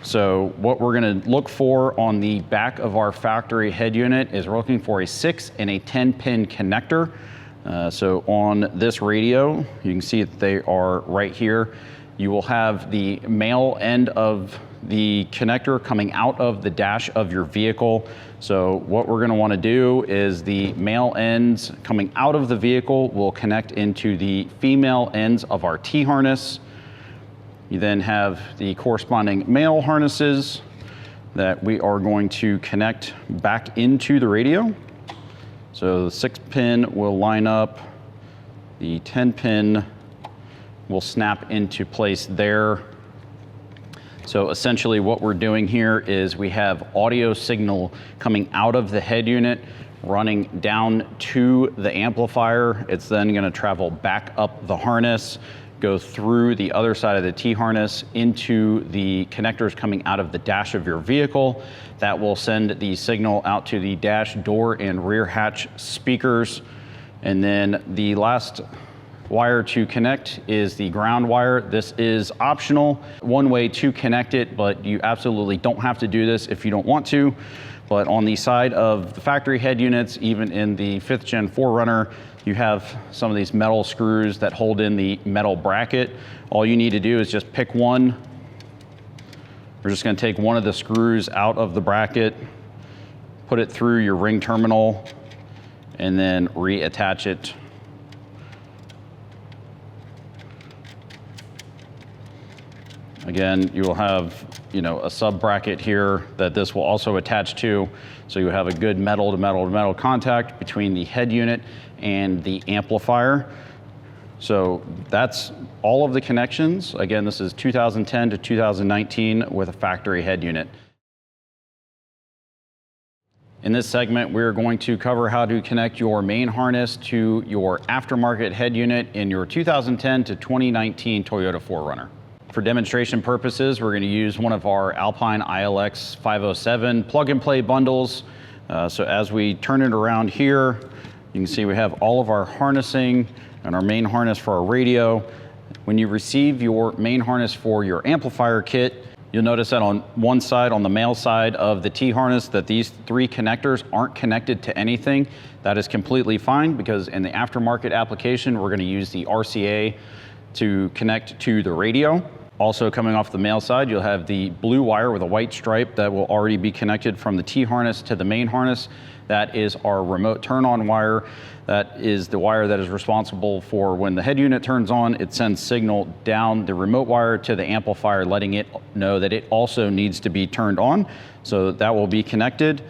So what we're going to look for on the back of our factory head unit is we're looking for a 6 and a 10-pin connector. So on this radio, you can see that they are right here. You will have the male end of the connector coming out of the dash of your vehicle. So what we're going to want to do is the male ends coming out of the vehicle will connect into the female ends of our T-harness. You then have the corresponding male harnesses that we are going to connect back into the radio. So the 6-pin will line up, the 10-pin will snap into place there. So essentially what we're doing here is we have audio signal coming out of the head unit, running down to the amplifier. It's then going to travel back up the harness, go through the other side of the T-harness into the connectors coming out of the dash of your vehicle. That will send the signal out to the dash, door, and rear hatch speakers. And then the last wire to connect is the ground wire. This is optional, one way to connect it, but you absolutely don't have to do this if you don't want to. But on the side of the factory head units, even in the 5th gen 4Runner, you have some of these metal screws that hold in the metal bracket. All you need to do is just pick one. We're just going to take one of the screws out of the bracket, put it through your ring terminal, and then reattach it. Again, you will have, a sub bracket here that this will also attach to. So you have a good metal to metal to metal contact between the head unit and the amplifier. So that's all of the connections. Again, this is 2010 to 2019 with a factory head unit. In this segment, we're going to cover how to connect your main harness to your aftermarket head unit in your 2010 to 2019 Toyota 4Runner. For demonstration purposes, we're going to use one of our Alpine ILX 507 plug-and-play bundles. So as we turn it around here, you can see we have all of our harnessing and our main harness for our radio. When you receive your main harness for your amplifier kit, you'll notice that on one side, on the male side of the T-harness, that these 3 connectors aren't connected to anything. That is completely fine, because in the aftermarket application, we're going to use the RCA to connect to the radio. Also coming off the male side, you'll have the blue wire with a white stripe that will already be connected from the T-harness to the main harness. That is our remote turn-on wire. That is the wire that is responsible for when the head unit turns on, it sends signal down the remote wire to the amplifier, letting it know that it also needs to be turned on. So that will be connected.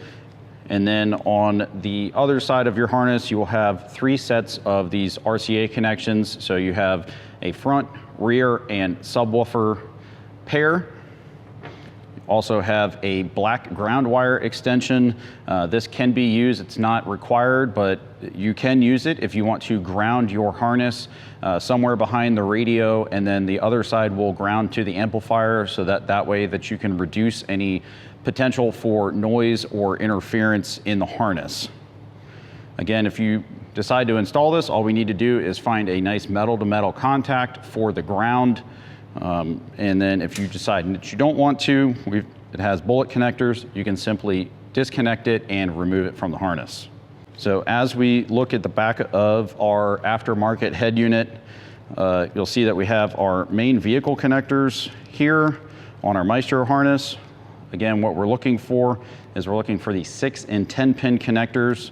And then on the other side of your harness, you will have 3 sets of these RCA connections. So you have a front, rear, and subwoofer pair. Also have a black ground wire extension. This can be used, it's not required, but you can use it if you want to ground your harness somewhere behind the radio, and then the other side will ground to the amplifier, so that way that you can reduce any potential for noise or interference in the harness. Again, if you decide to install this, all we need to do is find a nice metal-to-metal contact for the ground. And then if you decide that you don't want to, it has bullet connectors, you can simply disconnect it and remove it from the harness. So as we look at the back of our aftermarket head unit, you'll see that we have our main vehicle connectors here on our Maestro harness. Again, what we're looking for is we're looking for the 6 and 10 pin connectors.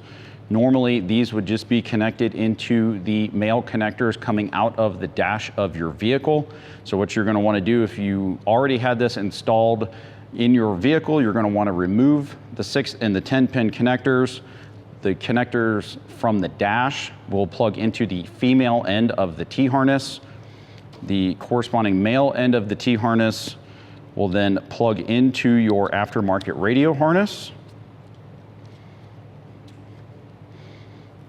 Normally, these would just be connected into the male connectors coming out of the dash of your vehicle. So what you're going to want to do, if you already had this installed in your vehicle, you're going to want to remove the 6 and the 10 pin connectors. The connectors from the dash will plug into the female end of the T-harness. The corresponding male end of the T-harness will then plug into your aftermarket radio harness.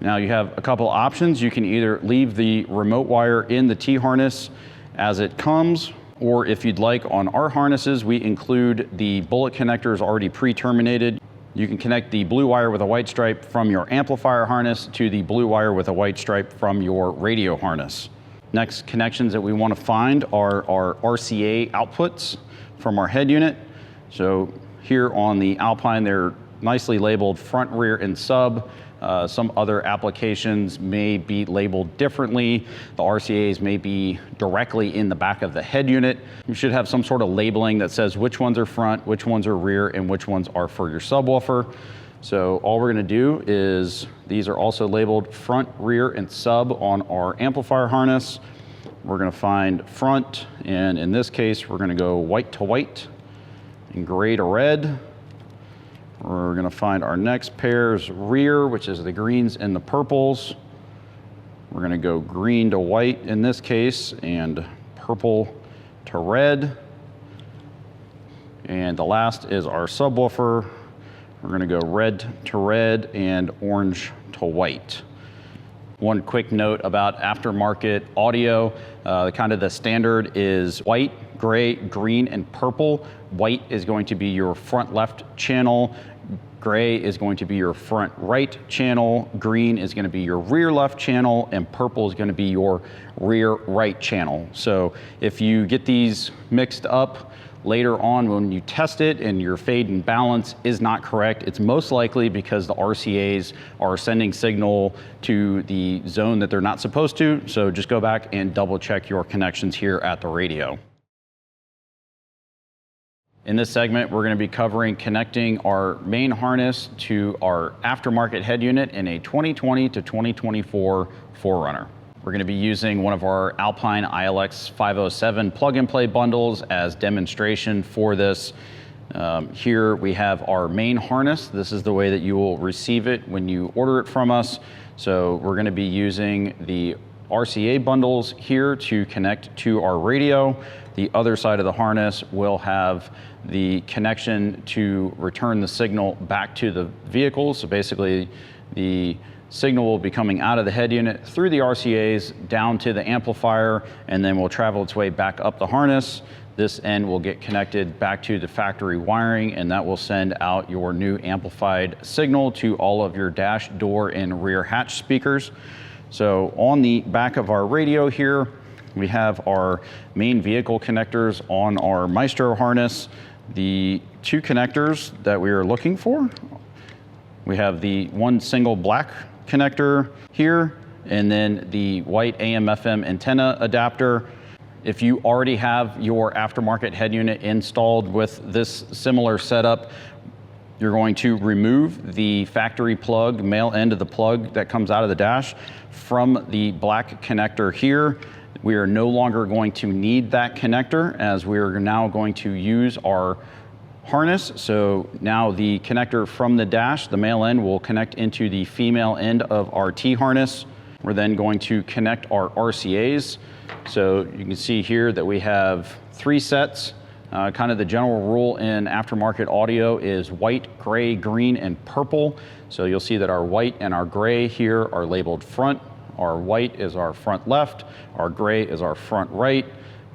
Now you have a couple options. You can either leave the remote wire in the T-harness as it comes, or if you'd like, on our harnesses, we include the bullet connectors already pre-terminated. You can connect the blue wire with a white stripe from your amplifier harness to the blue wire with a white stripe from your radio harness. Next connections that we want to find are our RCA outputs from our head unit. So here on the Alpine, they're nicely labeled front, rear, and sub. Some other applications may be labeled differently. The RCAs may be directly in the back of the head unit. You should have some sort of labeling that says which ones are front, which ones are rear, and which ones are for your subwoofer. So all we're going to do is, these are also labeled front, rear, and sub on our amplifier harness. We're going to find front, and in this case, we're going to go white to white and gray to red. We're going to find our next pairs rear, which is the greens and the purples. We're going to go green to white in this case, and purple to red. And the last is our subwoofer. We're going to go red to red and orange to white. One quick note about aftermarket audio, kind of the standard is white, gray, green, and purple. White is going to be your front left channel. Gray is going to be your front right channel. Green is going to be your rear left channel, and purple is going to be your rear right channel. So if you get these mixed up later on when you test it and your fade and balance is not correct, it's most likely because the RCAs are sending signal to the zone that they're not supposed to. So just go back and double check your connections here at the radio. In this segment, we're going to be covering connecting our main harness to our aftermarket head unit in a 2020 to 2024 4Runner. We're going to be using one of our Alpine ILX 507 plug-and-play bundles as demonstration for this. Here we have our main harness. This is the way that you will receive it when you order it from us. So we're going to be using the RCA bundles here to connect to our radio. The other side of the harness will have the connection to return the signal back to the vehicle. So basically the signal will be coming out of the head unit through the RCAs down to the amplifier, and then will travel its way back up the harness. This end will get connected back to the factory wiring, and that will send out your new amplified signal to all of your dash, door, and rear hatch speakers. So on the back of our radio here, We have our main vehicle connectors on our Maestro harness. The two connectors that we are looking for, we have the one single black connector here, and then the white AM/FM antenna adapter. If you already have your aftermarket head unit installed with this similar setup, you're going to remove the factory plug, male end of the plug that comes out of the dash from the black connector here. We are no longer going to need that connector, as we are now going to use our harness. So now the connector from the dash, the male end, will connect into the female end of our T harness. We're then going to connect our RCAs. So you can see here that we have 3 sets. Kind of the general rule in aftermarket audio is white, gray, green, and purple. So you'll see that our white and our gray here are labeled front. Our white is our front left. Our gray is our front right.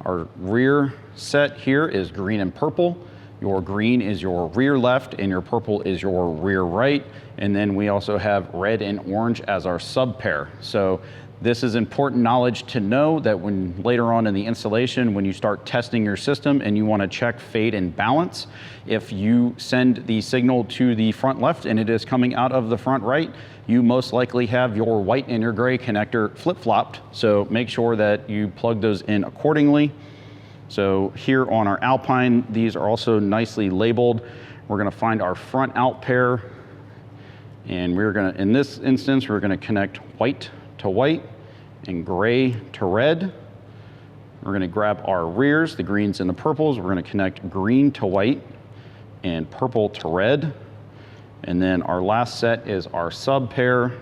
Our rear set here is green and purple. Your green is your rear left, and your purple is your rear right. And then we also have red and orange as our sub pair. So this is important knowledge to know, that when later on in the installation, when you start testing your system and you want to check fade and balance, if you send the signal to the front left and it is coming out of the front right, you most likely have your white and your gray connector flip-flopped. So make sure that you plug those in accordingly. So here on our Alpine, these are also nicely labeled. We're going to find our front out pair, and we're going to, in this instance, we're going to connect white to white and gray to red. We're going to grab our rears, the greens and the purples. We're going to connect green to white and purple to red. And then our last set is our sub pair.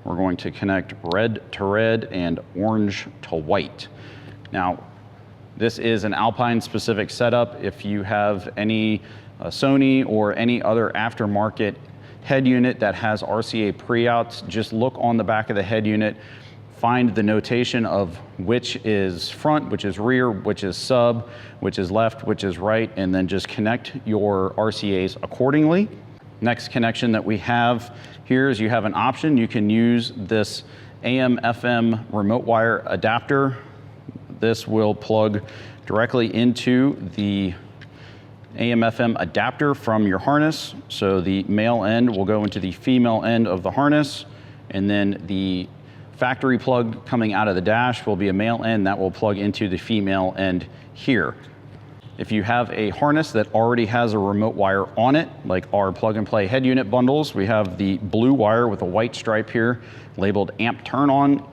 We're going to connect red to red and orange to white. Now, this is an Alpine specific setup. If you have any Sony or any other aftermarket head unit that has RCA pre-outs, just look on the back of the head unit, find the notation of which is front, which is rear, which is sub, which is left, which is right, and then just connect your RCAs accordingly. Next connection that we have here is you have an option. You can use this AM/FM remote wire adapter. This will plug directly into the AM/FM adapter from your harness. So the male end will go into the female end of the harness, and then the factory plug coming out of the dash will be a male end that will plug into the female end here. If you have a harness that already has a remote wire on it, like our plug and play head unit bundles, we have the blue wire with a white stripe here labeled amp turn on.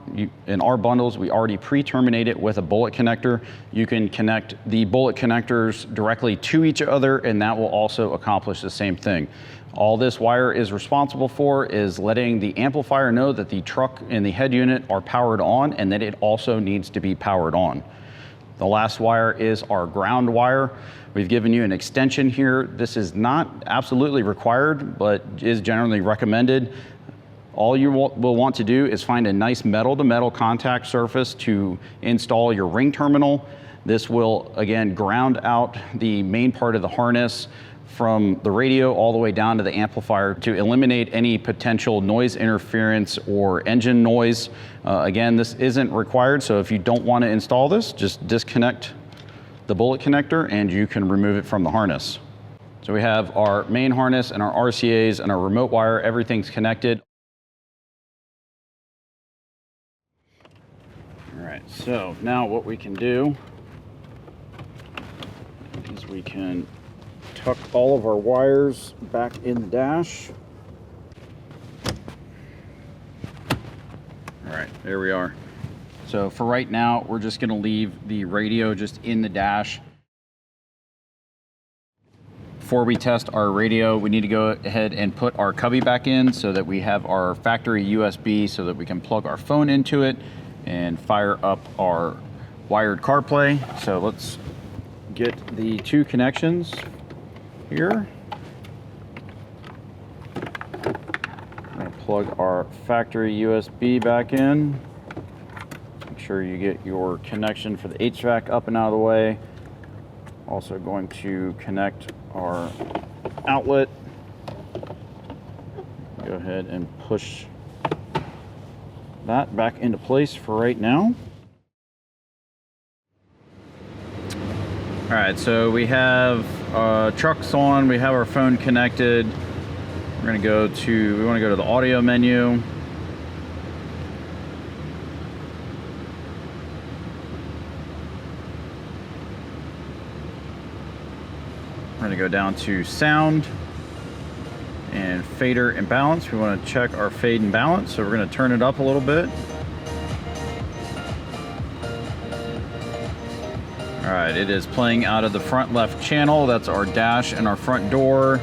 In our bundles, we already pre-terminate it with a bullet connector. You can connect the bullet connectors directly to each other, and that will also accomplish the same thing. All this wire is responsible for is letting the amplifier know that the truck and the head unit are powered on, and that it also needs to be powered on. The last wire is our ground wire. We've given you an extension here. This is not absolutely required, but is generally recommended. All you will want to do is find a nice metal-to-metal contact surface to install your ring terminal. This will, again, ground out the main part of the harness from the radio all the way down to the amplifier to eliminate any potential noise interference or engine noise. Again, this isn't required, so if you don't want to install this, just disconnect the bullet connector and you can remove it from the harness. So we have our main harness and our RCAs and our remote wire. Everything's connected. All right, so now what we can do is we can tuck all of our wires back in the dash. All right, there we are. So for right now, we're just gonna leave the radio just in the dash. Before we test our radio, we need to go ahead and put our cubby back in so that we have our factory USB so that we can plug our phone into it and fire up our wired CarPlay. So let's get the two connections here. I'm going to plug our factory USB back in. Make sure you get your connection for the HVAC up and out of the way. Also going to connect our outlet. Go ahead and push that back into place for right now. All right, so we have trucks on, we have our phone connected. We're gonna go to, we wanna go to the audio menu. We're gonna go down to sound and fader and balance. We wanna check our fade and balance, so we're gonna turn it up a little bit. All right, it is playing out of the front left channel. That's our dash and our front door.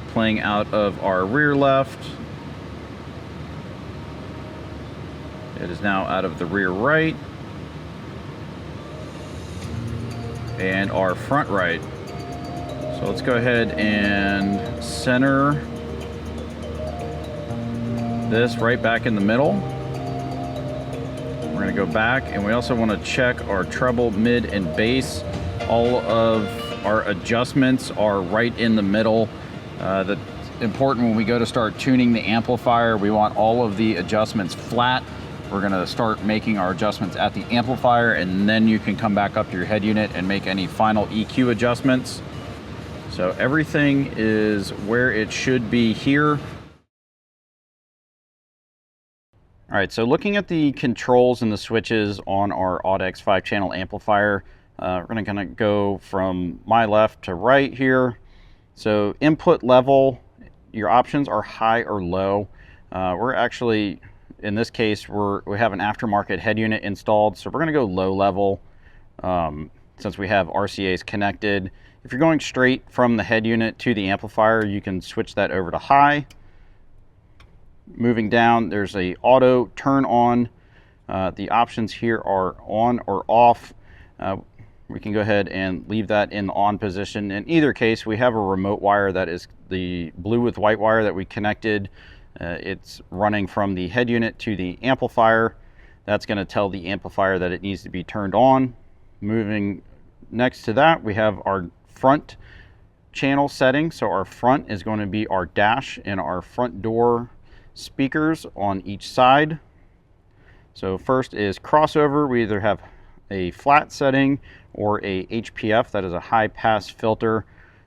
Playing out of our rear left. It is now out of the rear right. And our front right. So let's go ahead and center this right back in the middle. We're gonna go back, and we also wanna check our treble, mid, and bass. All of our adjustments are right in the middle. That's important when we go to start tuning the amplifier. We want all of the adjustments flat. We're gonna start making our adjustments at the amplifier, and then you can come back up to your head unit and make any final EQ adjustments. So everything is where it should be here. All right, so looking at the controls and the switches on our AudX 5-channel amplifier, we're gonna go from my left to right here. So input level, your options are high or low. We're actually, in this case, we have an aftermarket head unit installed, so we're gonna go low level since we have RCAs connected. If you're going straight from the head unit to the amplifier, you can switch that over to high. Moving down, there's a auto turn on. The options here are on or off. We can go ahead and leave that in the on position. In either case, we have a remote wire that is the blue with white wire that we connected. It's running from the head unit to the amplifier. That's going to tell the amplifier that it needs to be turned on. Moving next to that, we have our front channel setting. So our front is going to be our dash and our front door speakers on each side. So first is crossover. We either have a flat setting or a HPF, that is a high pass filter.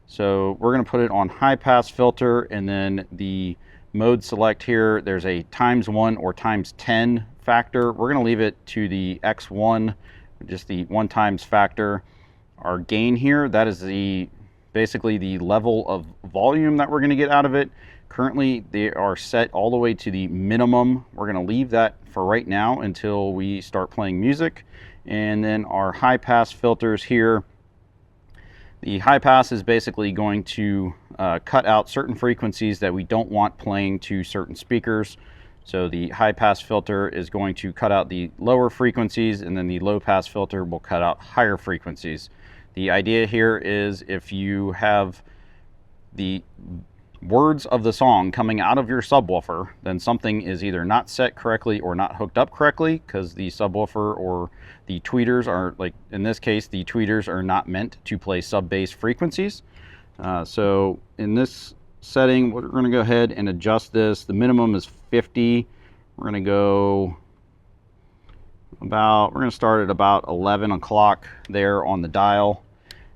So we're going to put it on high pass filter, and then the mode select here, there's a ×1 or ×10 factor. We're going to leave it to the X1, just the 1 times factor. Our gain here, that is basically the level of volume that we're going to get out of it. Currently, they are set all the way to the minimum. We're going to leave that for right now until we start playing music. And then our high pass filters here. The high pass is basically going to cut out certain frequencies that we don't want playing to certain speakers. So the high pass filter is going to cut out the lower frequencies, and then the low pass filter will cut out higher frequencies. The idea here is if you have the words of the song coming out of your subwoofer, then something is either not set correctly or not hooked up correctly, because the subwoofer or the tweeters are, like in this case, the tweeters are not meant to play sub-bass frequencies. So in this setting, we're going to go ahead and adjust this. The minimum is 50. We're going to go we're going to start at about 11 o'clock there on the dial.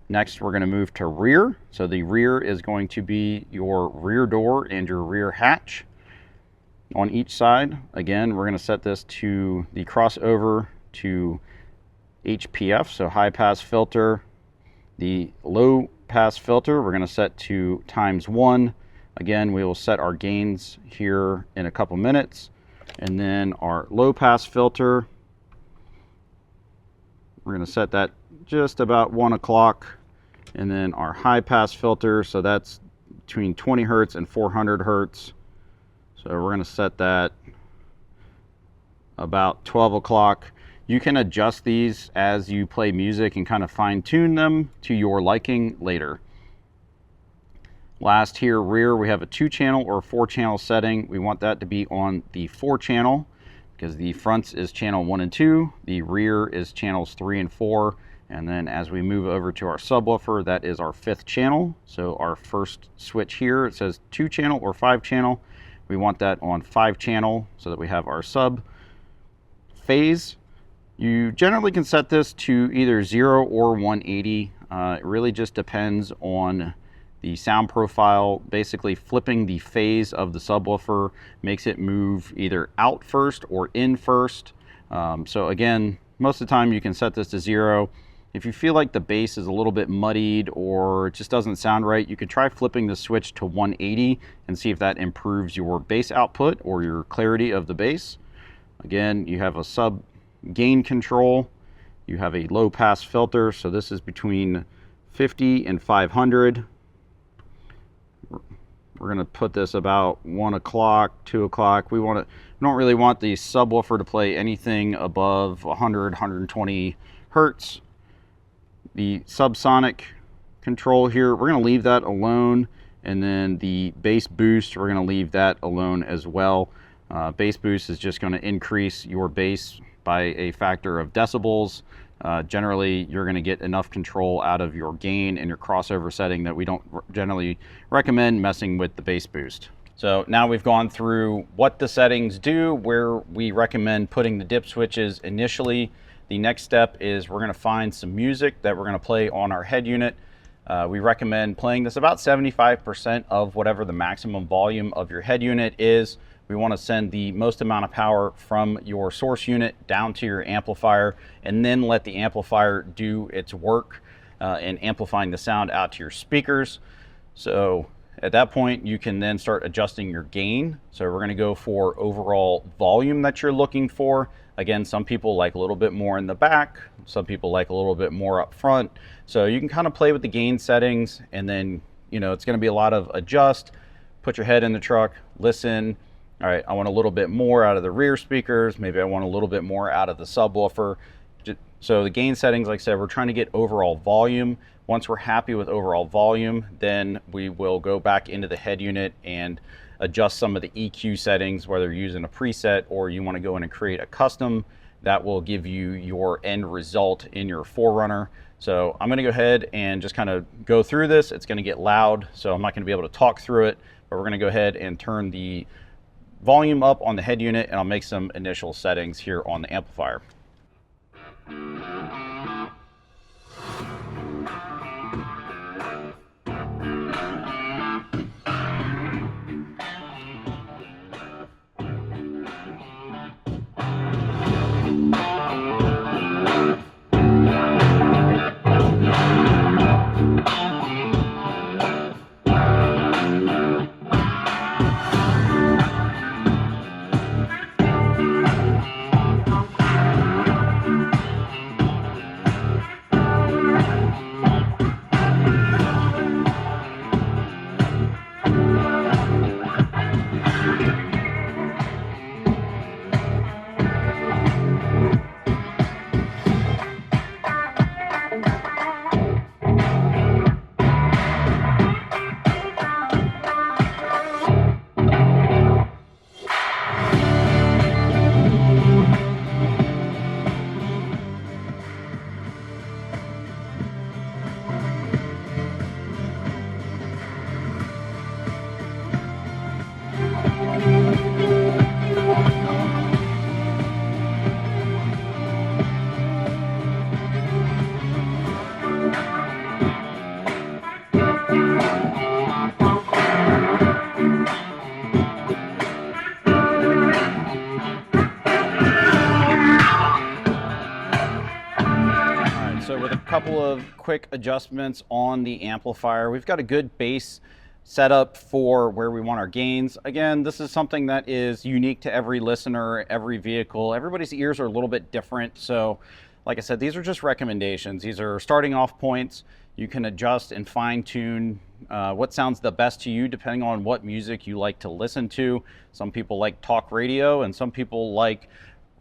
Next, we're going to move to rear. So the rear is going to be your rear door and your rear hatch on each side. Again, we're going to set this to the crossover to HPF, so high pass filter. The low pass filter, we're going to set to ×1. Again, we will set our gains here in a couple minutes. And then our low pass filter, we're going to set that just about 1 o'clock. And then our high pass filter, so that's between 20 hertz and 400 hertz. So we're going to set that about 12 o'clock. You can adjust these as you play music and kind of fine tune them to your liking later. Last here, rear, we have a 2-channel or 4-channel setting. We want that to be on the 4-channel because the fronts is channel 1 and 2. The rear is channels 3 and 4. And then as we move over to our subwoofer, that is our 5th channel. So our first switch here, it says 2-channel or 5-channel. We want that on 5-channel so that we have our sub phase. You generally can set this to either 0 or 180. It really just depends on the sound profile. Basically, flipping the phase of the subwoofer makes it move either out first or in first. So again, most of the time you can set this to 0. If you feel like the bass is a little bit muddied or it just doesn't sound right, you could try flipping the switch to 180 and see if that improves your bass output or your clarity of the bass. Again, you have a sub gain control, you have a low pass filter, so this is between 50 and 500. We're going to put this about 1 o'clock, 2 o'clock. We don't really want the subwoofer to play anything above 100, 120 hertz. The subsonic control here, we're going to leave that alone, and then the bass boost, we're going to leave that alone as well. Bass boost is just going to increase your bass by a factor of decibels. Generally, you're going to get enough control out of your gain and your crossover setting that we don't generally recommend messing with the bass boost. So now we've gone through what the settings do, where we recommend putting the dip switches initially. The next step is we're going to find some music that we're going to play on our head unit. We recommend playing this about 75% of whatever the maximum volume of your head unit is. We want to send the most amount of power from your source unit down to your amplifier, and then let the amplifier do its work in amplifying the sound out to your speakers. So at that point, you can then start adjusting your gain. So we're going to go for overall volume that you're looking for. Again, some people like a little bit more in the back, some people like a little bit more up front. So you can kind of play with the gain settings, and then, it's going to be a lot of adjust, put your head in the truck, listen. All right, I want a little bit more out of the rear speakers. Maybe I want a little bit more out of the subwoofer. So the gain settings, like I said, we're trying to get overall volume. Once we're happy with overall volume, then we will go back into the head unit and adjust some of the EQ settings, whether you're using a preset or you want to go in and create a custom. That will give you your end result in your 4Runner. So I'm going to go ahead and just kind of go through this. It's going to get loud, so I'm not going to be able to talk through it, but we're going to go ahead and turn the volume up on the head unit, and I'll make some initial settings here on the amplifier. Couple of quick adjustments on the amplifier. We've got a good bass setup for where we want our gains. Again, this is something that is unique to every listener, every vehicle. Everybody's ears are a little bit different. So like I said, these are just recommendations. These are starting off points. You can adjust and fine tune what sounds the best to you depending on what music you like to listen to. Some people like talk radio, and some people like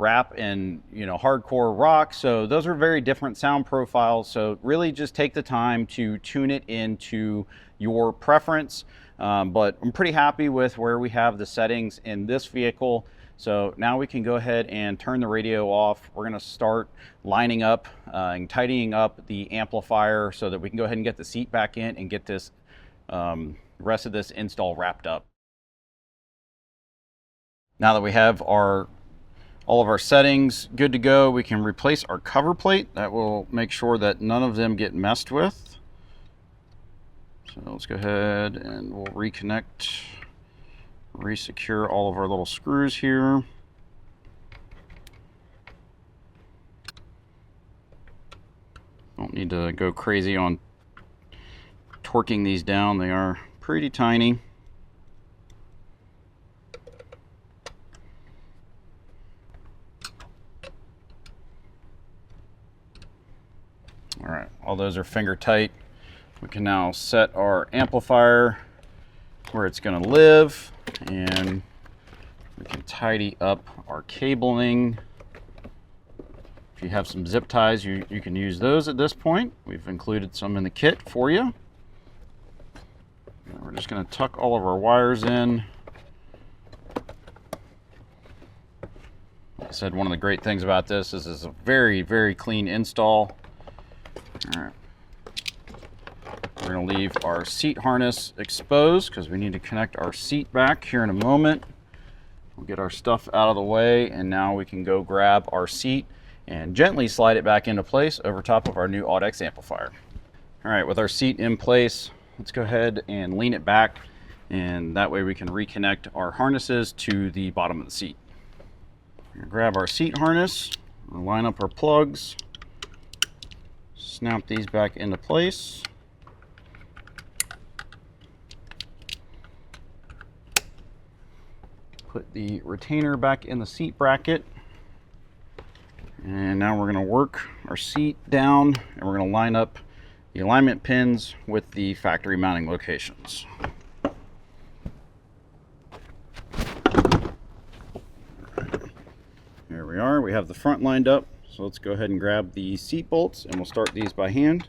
rap and hardcore rock. So those are very different sound profiles. So really just take the time to tune it into your preference. But I'm pretty happy with where we have the settings in this vehicle. So now we can go ahead and turn the radio off. We're going to start lining up and tidying up the amplifier so that we can go ahead and get the seat back in and get this rest of this install wrapped up. Now that we have all of our settings good to go, we can replace our cover plate. That will make sure that none of them get messed with. So let's go ahead and we'll reconnect, resecure all of our little screws here. Don't need to go crazy on torquing these down. They are pretty tiny. All right, all those are finger tight. We can now set our amplifier where it's going to live, and we can tidy up our cabling. If you have some zip ties, you can use those at this point. We've included some in the kit for you. And we're just going to tuck all of our wires in. Like I said, one of the great things about this is it's a very, very clean install. All right, we're going to leave our seat harness exposed because we need to connect our seat back here in a moment. We'll get our stuff out of the way, and now we can go grab our seat and gently slide it back into place over top of our new AudX amplifier. All right, with our seat in place, let's go ahead and lean it back, and that way we can reconnect our harnesses to the bottom of the seat. We're gonna grab our seat harness, we'll line up our plugs, snap these back into place. Put the retainer back in the seat bracket. And now we're going to work our seat down, and we're going to line up the alignment pins with the factory mounting locations. There we are. We have the front lined up. So let's go ahead and grab the seat bolts, and we'll start these by hand.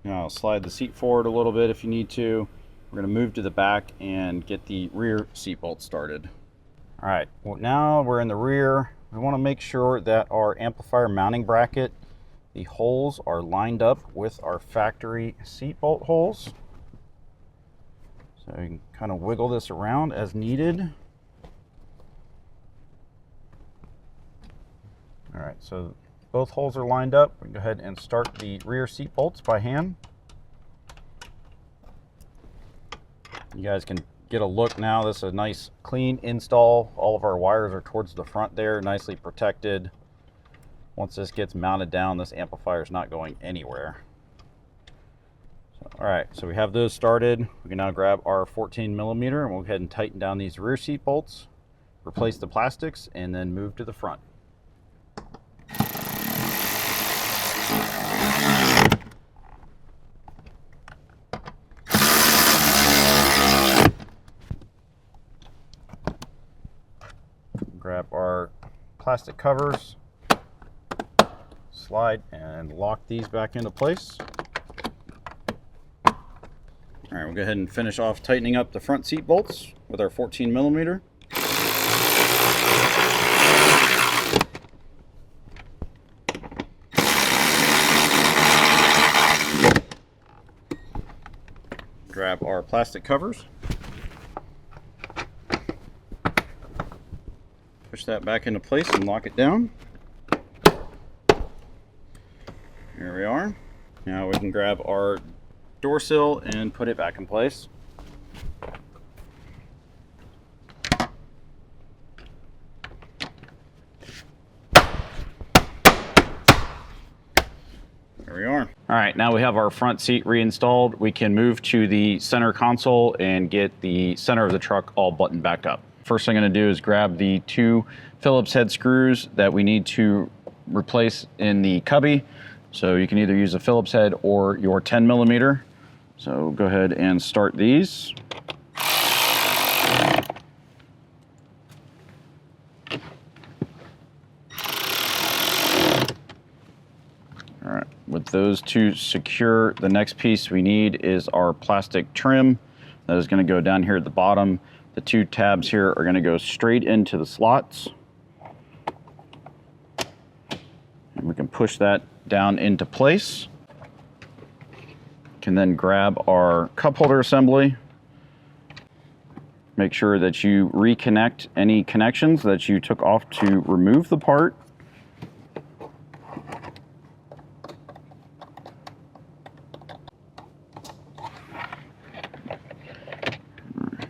Now I'll slide the seat forward a little bit if you need to. We're going to move to the back and get the rear seat bolt started. All right, well, now we're in the rear. We want to make sure that our amplifier mounting bracket, the holes are lined up with our factory seat bolt holes. So you can kind of wiggle this around as needed. All right, so both holes are lined up. We can go ahead and start the rear seat bolts by hand. You guys can get a look now. This is a nice clean install. All of our wires are towards the front there, nicely protected. Once this gets mounted down, this amplifier is not going anywhere. All right, so we have those started. We can now grab our 14mm and we'll go ahead and tighten down these rear seat bolts, replace the plastics, and then move to the front. Grab our plastic covers, slide and lock these back into place. All right, we'll go ahead and finish off tightening up the front seat bolts with our 14mm. Grab our plastic covers. Push that back into place and lock it down. Here we are. Now we can grab our door sill and put it back in place. There we are. All right, now we have our front seat reinstalled. We can move to the center console and get the center of the truck all buttoned back up. First thing I'm going to do is grab the 2 Phillips head screws that we need to replace in the cubby. So you can either use a Phillips head or your 10mm. So go ahead and start these. All right, with those 2 secure, the next piece we need is our plastic trim. That is going to go down here at the bottom. The 2 tabs here are going to go straight into the slots. And we can push that down into place. Can then grab our cup holder assembly. Make sure that you reconnect any connections that you took off to remove the part.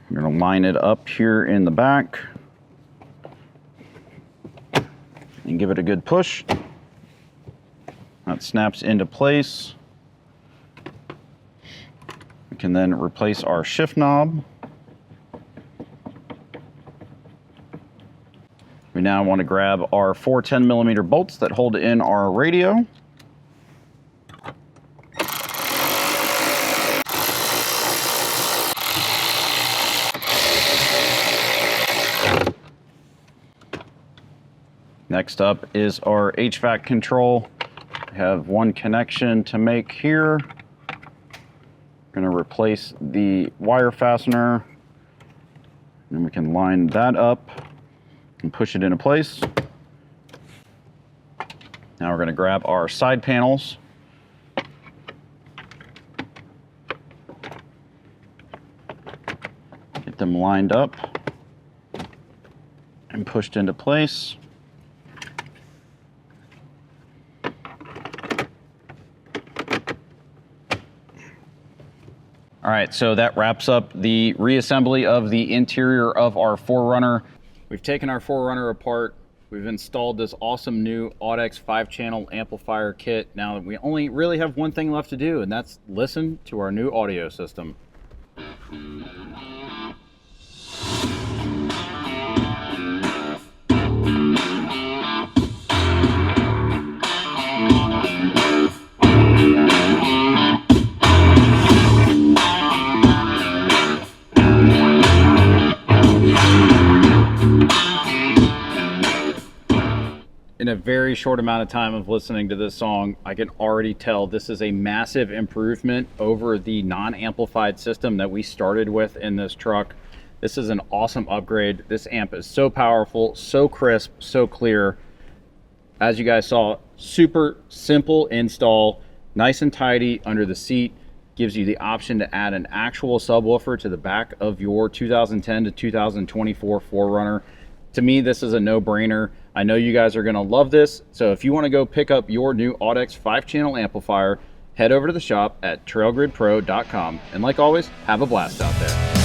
You're going to line it up here in the back and give it a good push. That snaps into place. We can then replace our shift knob. We now want to grab our 4 10mm bolts that hold in our radio. Next up is our HVAC control. We have one connection to make here. We're going to replace the wire fastener, and we can line that up and push it into place. Now we're going to grab our side panels. Get them lined up and pushed into place. All right, so that wraps up the reassembly of the interior of our 4Runner. We've taken our 4Runner apart. We've installed this awesome new AudX 5-channel amplifier kit. Now we only really have one thing left to do, and that's listen to our new audio system. In a very short amount of time of listening to this song, I can already tell this is a massive improvement over the non-amplified system that we started with in this truck. This is an awesome upgrade. This amp is so powerful, so crisp, so clear. As you guys saw, super simple install, nice and tidy under the seat. Gives you the option to add an actual subwoofer to the back of your 2010 to 2024 4Runner. To me, this is a no-brainer. I know you guys are going to love this. So if you want to go pick up your new AudX 5-channel amplifier, head over to the shop at trailgridpro.com. And like always, have a blast out there.